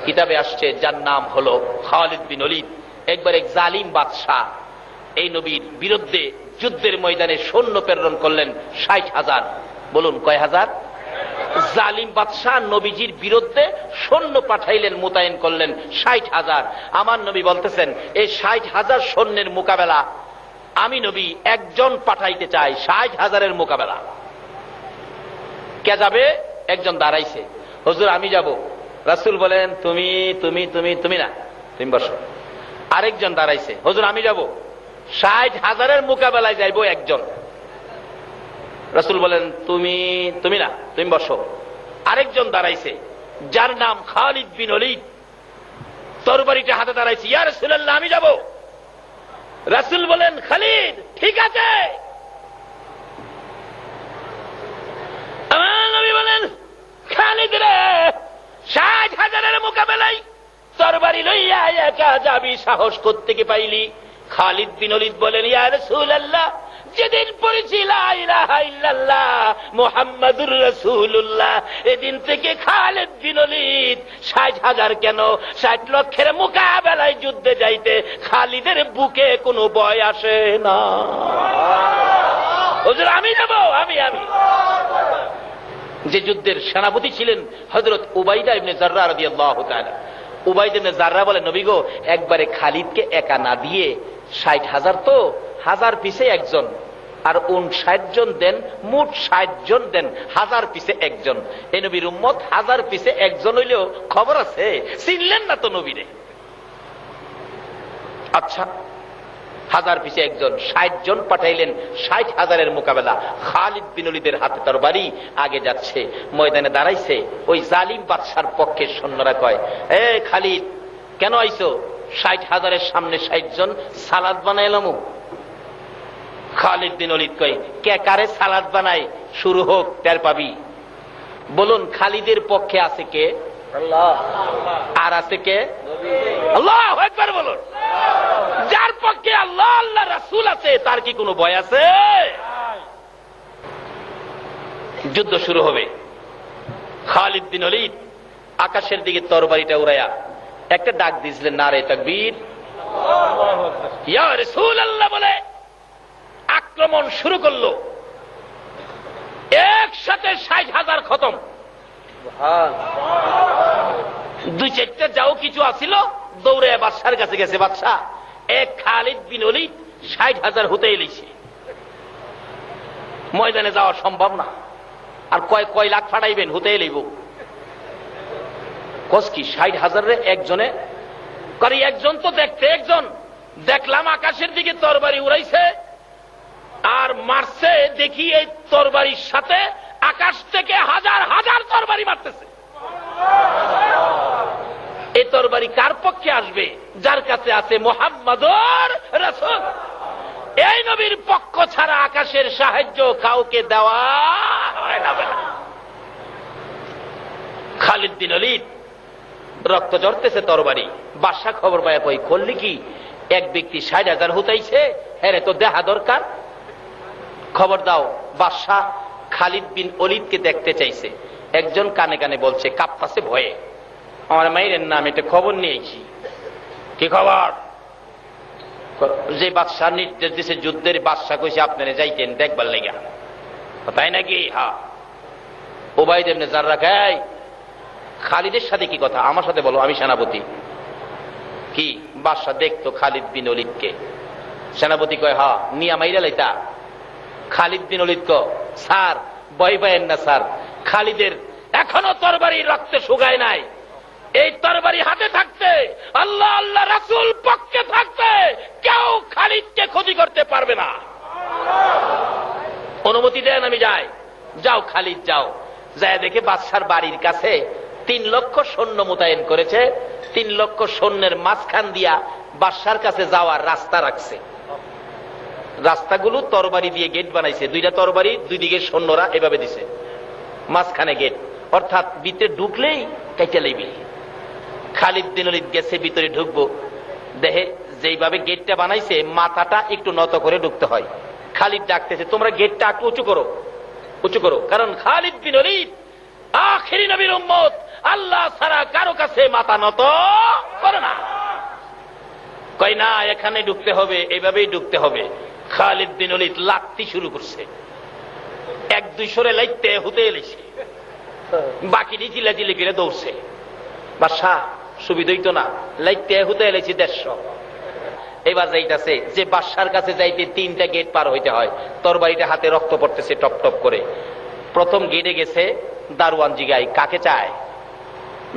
কিতাবে আসছে, যার নাম হলো খালিদ বিন ওলীদ। একবার এক জালিম বাদশাহ এই নবীর বিরুদ্ধে যুদ্ধের ময়দানে সৈন্য প্রেরণ করলেন 60,000। বলুন কয় হাজার? জালিম বাদশাহ নবীজির বিরুদ্ধে সৈন্য পাঠাইলেন, মোতায়েন করলেন 60,000। আমার নবী বলতেছেন এই 60,000 সৈন্যের মোকাবেলা আমি নবী একজন পাঠাইতে চাই। 60,000-এর মোকাবেলা কে যাবে? একজন দাঁড়াইছে, হুজুর আমি যাব। রাসূল বলেন তুমি তুমি তুমি তুমি না, তুমি বসো। আরেকজন দাঁড়াইছে, হুজুর আমি যাব। 60,000-এর মোকাবেলায় যাইব একজন। রাসূল বলেন তুমি তুমি না, তুমি বসো। আরেকজন দাঁড়াইছে, যার নাম খালিদ বিন ওলীদ, তরবারিটা হাতে দাঁড়াইছে। ইয়া রাসূলুল্লাহ আমি যাব। রাসূল বলেন খালিদ ঠিক আছে। আমার নবী বলেন খালিদ রে, 60,000-এর মোকাবেলায় তরবারি লইয়া একা যাবি, সাহস কোত্থেকে পাইলি? খালিদ বিন ওলীদ বলেন ইয়া রাসূলুল্লাহ, যেদিন পড়েছি লা ইলাহা ইল্লাল্লাহ মুহাম্মাদুর রাসূলুল্লাহ, এদিন থেকে খালিদ বিন ওলীদ 60,000 কেন 60 লক্ষের মোকাবেলায় যুদ্ধে যাইতে খালিদের বুকে কোনো ভয় আসে না। হুজুর আমি যাব, আমি আমি। যে যুদ্ধের সেনাপতি ছিলেন হযরত উবাইদা ইবনে জাররাহ রাদিয়াল্লাহু তাআলা। উবাইদা ইবনে জাররাহ বলেন নবী গো, একবারে খালিদকে একা না দিয়ে 60,000 তো 1000 পিছে একজন, আর 59 জন দেন, মোট 60 জন দেন, 1000 পিছে একজন। এই নবীর উম্মত 1000 পিছে একজন হইলেও খবর আছে, চিনলেন না তো নবীরে। আচ্ছা 1000 পিছে একজন, 60 জন পাঠাইলেন 60,000-এর মোকাবেলা। খালিদ বিন ওলীদের হাতে তরবারি, আগে যাচ্ছে, ময়দানে দাঁড়াইছে। ওই জালিম বাদশার পক্ষে সৈন্যরা কয় এ খালিদ কেন আইছো? 60,000-এর সামনে 60 জন, সালাদ বানাইলাম। খালিদ বিন ওলীদ কয় কে কারে সালাদ বানায়? শুরু হোক, টের পাবি। বলুন খালিদের পক্ষে আছে কে? আল্লাহ। আর আছে কে? আল্লাহু আকবার বলুন। যার পক্ষে আল্লাহ আল্লাহ রাসূল আছে তার কি কোনো ভয় আছে? যুদ্ধ শুরু হবে। খালিদ বিন ওলীদ আকাশের দিকে তরবারিটা উড়াইয়া একটা ডাক দিয়েছিলেন, নারে তাকবীর, ইয়া রাসূলুল্লাহ বলে আক্রমণ শুরু করলো। একসাথে 60,000 খতম। দুই চারটা যাও কিছু আসিল, দৌড়ে বাদশার কাছে গেছে। বাদশাহ এক খালিদ বিন ওলীদ 60,000 হতে এলেছে, ময়দানে যাওয়া সম্ভব না। আর কয় লাখ ফাটাইবেন? হতে এলেইব কস কি 60,000 একজনে করি? একজন তো দেখতে একজন। দেখলাম আকাশের দিকে তরবারি উড়াইছে আর মারছে, দেখি এই তরবারির সাথে আকাশ থেকে হাজার হাজার তরবারি মারতেছে। এই তরবারি কার পক্ষে আসবে? যার কাছে আছে মুহাম্মাদুর রাসূল। এই নবীর পক্ষ ছাড়া আকাশের সাহায্য কাউকে দেওয়া হয় না। খালিদ বিন ওলীদ রক্ত ঝরতেছে, তরবারি। বাদশা খবর পায়, কই করলি কি? এক ব্যক্তি 60,000 হুতাইছে, এরে তো দেখা দরকার, খবর দাও। বাদশা খালিদ বিন ওলীদকে দেখতে চাইছে। একজন কানে কানে বলছে, কাঁপতাছে ভয়ে, আমার মাইরের নাম, এটা খবর নিয়েছি। কি খবর? যে বাদশাহ নির্দেশ দিছে যুদ্ধের, বাদশাহ কইছে আপনারা যাইতেন দেখবার লেগা, তাই নাকি? হ্যাঁ। উবাইদ ইবনে জাররাহ কয়, খালিদের সাথে কি কথা? আমার সাথে বলো, আমি সেনাপতি। কি? বাদশাহ দেখতো খালিদ বিন ওলীদকে। সেনাপতি কয়, হ্যাঁ নিয়া মাইরা লাইতা। খালিদ বিন ওলীদ কয়, স্যার ভয় পায়েন না স্যার, খালিদের এখনো তরবারি রক্তে শুকায় নাই। এই তরবারি হাতে থাকতে, আল্লাহ আল্লাহ রাসূল পক্ষে থাকতে কেউ খালিদকে ক্ষতি করতে পারবে না। অনুমতি দেন আমি যাই। যাও খালিদ যাও। যায় দেখে বাদশার বাড়ির কাছে 3 লক্ষ সৈন্য মোতায়েন করেছে। 3 লক্ষ সৈন্যের মাঝখান দিয়া বাদশার কাছে যাওয়ার রাস্তা রাখছে। রাস্তাগুলো তরবারি দিয়ে গেট বানাইছে, 2টা তরবারি, 2 দিকে সৈন্যরা এভাবে দিছে, মাঝখানে গেট, অর্থাৎ ভিতরে ঢুকলেই কাইটা লইবি। খালিদ বিন ওলীদ গেছে ভিতরে ঢুকবো, দেখে যেইভাবে গেটটা বানাইছে মাথাটা একটু নত করে ঢুকতে হয়। খালিদ ডাকতেছে, তোমরা গেটটা একটু উঁচু করো, উঁচু করো, কারণ খালিদ বিন ওলীদ আখিরি নবীর উম্মত, আল্লাহ ছাড়া কারো কাছে মাথা নত করে না। কই না, এখানে ঢুকতে হবে, এইভাবেই ঢুকতে হবে। খালিদ বিন ওলীদ লাত্তি শুরু করছে, 1-2 সরে লাইতে হুতে এলেছে, বাকি চিলাচিলি করে দৌড়ছে। বাদশাহ সুবিধা তো না, লাইতে হুতে এলেছি 150। এবার যাইতেছে যে বাদশার কাছে যাইতে 3টা গেট পার হইতে হয়, তরবারিটা হাতে রক্ত পড়তেছে টপ টপ করে। প্রথম গেটে গেছে, দারোয়ান জিগায় কাকে চায়?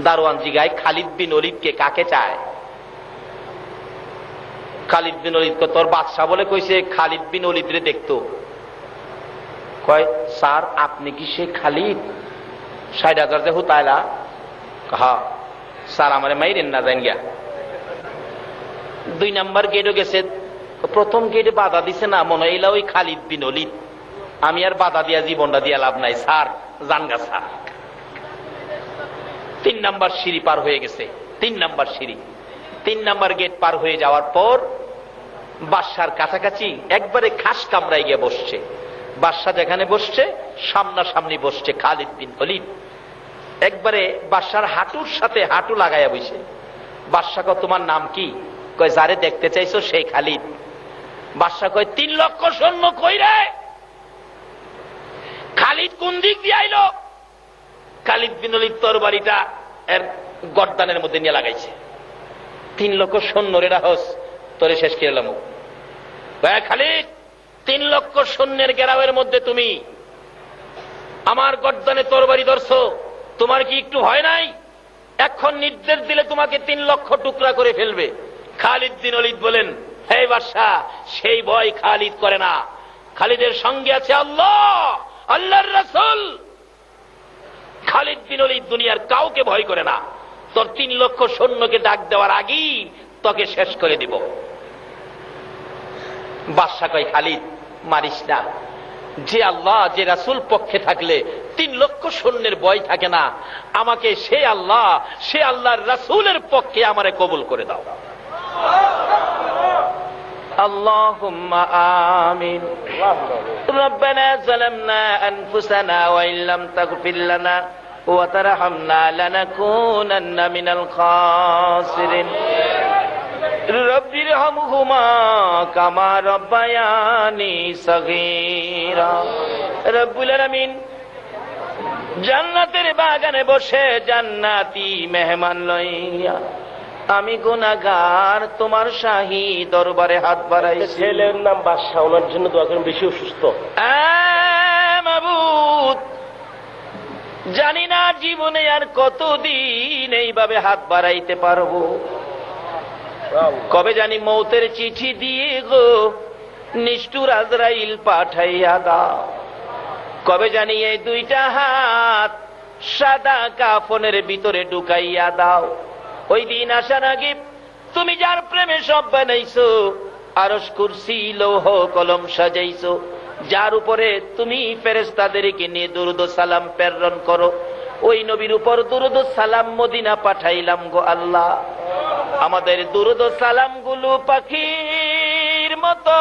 দারোয়ান জিগায় খালিদ বিন ওলীদকে কাকে চায়? খালিদ বিন ওলীদ কে তোর বাদশাহ বলে কইছে খালিদ বিন ওলীদ রে দেখতো। কয়, স্যার আপনি কি সে খালিদ 60,000 যে হুতাইলা? হ্যাঁ স্যার, আমারে মাইরেন না জান গিয়া। 2 নাম্বার গেটও গেছে, প্রথম গেটে বাধা দিছে না, মনে হইলা ওই খালিদ বিন ওলীদ। আমি আর বাধা দিয়া জীবনটা দিয়া লাভ নাই স্যার, জানগা স্যার। 3 নাম্বার সিঁড়ি পার হয়ে গেছে, 3 নাম্বার সিঁড়ি। 3 নাম্বার গেট পার হয়ে যাওয়ার পর বাদশার কাছাকাছি একবারে খাস কামরায় গিয়ে বসছে। বাদশা যেখানে বসছে সামনাসামনি বসছে খালিদ বিন ওলীদ, একবারে বাদশার হাঁটুর সাথে হাঁটু লাগাইয়া বসে। বাদশা কয়, তোমার নাম কি? কয়, যারে দেখতে চাইছো সেই খালিদ। বাদশা কয়, 3 লক্ষ সৈন্য কই রে? খালিদ কোন দিক দিয়ে আইলো? খালিদ বিন ওলীদ তরবারিটা এর গর্দানের মধ্যে নিয়ে লাগাইছে। 3 লক্ষ সৈন্য রে রাহস, তোরে শেষ করে এলাম। খালিদ, 3 লক্ষ সৈন্যের ঘেরাওয়ের মধ্যে তুমি আমার গর্দানে তরবারি ধরছো, তোমার কি একটু ভয় নাই? এখন নির্দেশ দিলে তোমাকে 3 লক্ষ টুকরা করে ফেলবে। খালিদ বিন ওলীদ বলেন, হে বাদশাহ, সেই ভয় খালিদ করে না। খালিদের সঙ্গে আছে আল্লাহ, আল্লাহর রাসূল। খালিদ বিন ওলীদ দুনিয়ার কাউকে ভয় করে না। তোর 3 লক্ষ সৈন্যকে ডাক দেওয়ার আগেই তোকে শেষ করে দিব। বাদশা কয়, খালিদ মারিস না, যে আল্লাহ যে রাসূল পক্ষে থাকলে 3 লক্ষ সৈন্যের ভয় থাকে না। আমাকে সে আল্লাহ, সে আল্লাহর রাসূলের পক্ষে আমারে কবুল করে দাও। আল্লাহুম্মা আমিন। রব্বানা যালামনা আনফুসানা ওয়া ইল্লাম তাগফির লানা ওয়া তারহামনা লানাকুনান্না মিনাল খাসিরিন। রব্বিরহামহুমা কামা রব্বায়ানি সগীরা। রব্বুল আলামিন জান্নাতের বাগানে বসে জান্নাতি মেহমান লইয়া আমি গুনাহগার তোমার শাহী দরবারে হাত বাড়াইছি। ছেলের নাম বাদশাহ, ওনার জন্য দোয়া করেন, বেশি অসুস্থ। মাবুদ, জানি না জীবনে আর কতদিন এইভাবে হাত বাড়াইতে পারবো। কবে জানি মৌতের চিঠি দিয়ে গো নিষ্ঠুর আজরাইল পাঠাইয়া দাও। কবে জানি এই 2টা হাত সাদা কাফনের ভিতরে ঢুকাইয়া দাও। ওই দিন আসার আগে তুমি যার প্রেমে সব বানাইছো, আরশ কুরসি লৌহ কলম সাজাইছো, যার উপরে তুমি ফেরেশতাদেরকে নিয়ে দুরূদ ও সালাম প্রেরণ করো, ওই নবীর উপর দুরূদ ও সালাম মদিনা পাঠাইলাম গো আল্লাহ। আমাদের দুরূদ ও সালাম গুলো পাখির মতো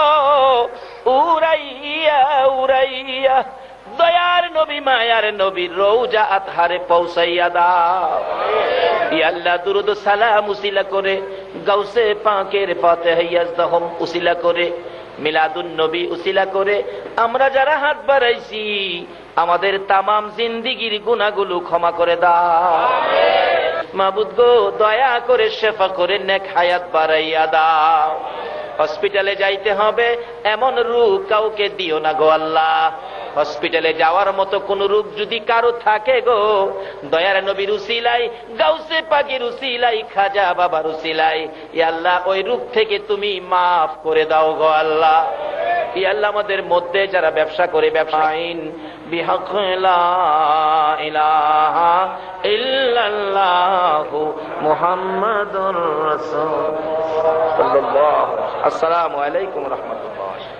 উড়াইয়া উড়াইয়া দয়ার নবী মায়ার নবীর রওজা আতহারে পৌঁছাইয়া দাও। ইয়া আল্লাহ, দুরূদ ও সালাম উসিলা করে গাউসে পাকের ফাতিহায়াজদাহম উসিলা করে, মিলাদুন নবী উসিলা করে আমরা যারা হাত বাড়াইছি আমাদের তামাম জিন্দিগির গুনাহগুলো ক্ষমা করে দাও। মাবুদ গো, দয়া করে শেফা করে নেক হায়াত বাড়াইয়া দাও। হসপিটালে যাইতে হবে এমন রোগ কাউকে দিও না গো আল্লাহ। হসপিটালে যাওয়ার মতো কোন রোগ যদি কারো থাকে গো, দয়ার নবীর উসিলাই, গাউসে পাকের উসিলাই, খাজা বাবার উসিলাই, ইয়া আল্লাহ ওই রোগ থেকে তুমি মাফ করে দাও গো আল্লাহ। ইয়া আল্লাহ আমাদের মধ্যে যারা ব্যবসা করে, ব্যবসায়ীন বিহক লা ইলাহা ইল্লাল্লাহু মুহাম্মাদুর রাসূলুল্লাহ। আসসালামু আলাইকুম ওয়া রাহমাতুল্লাহ।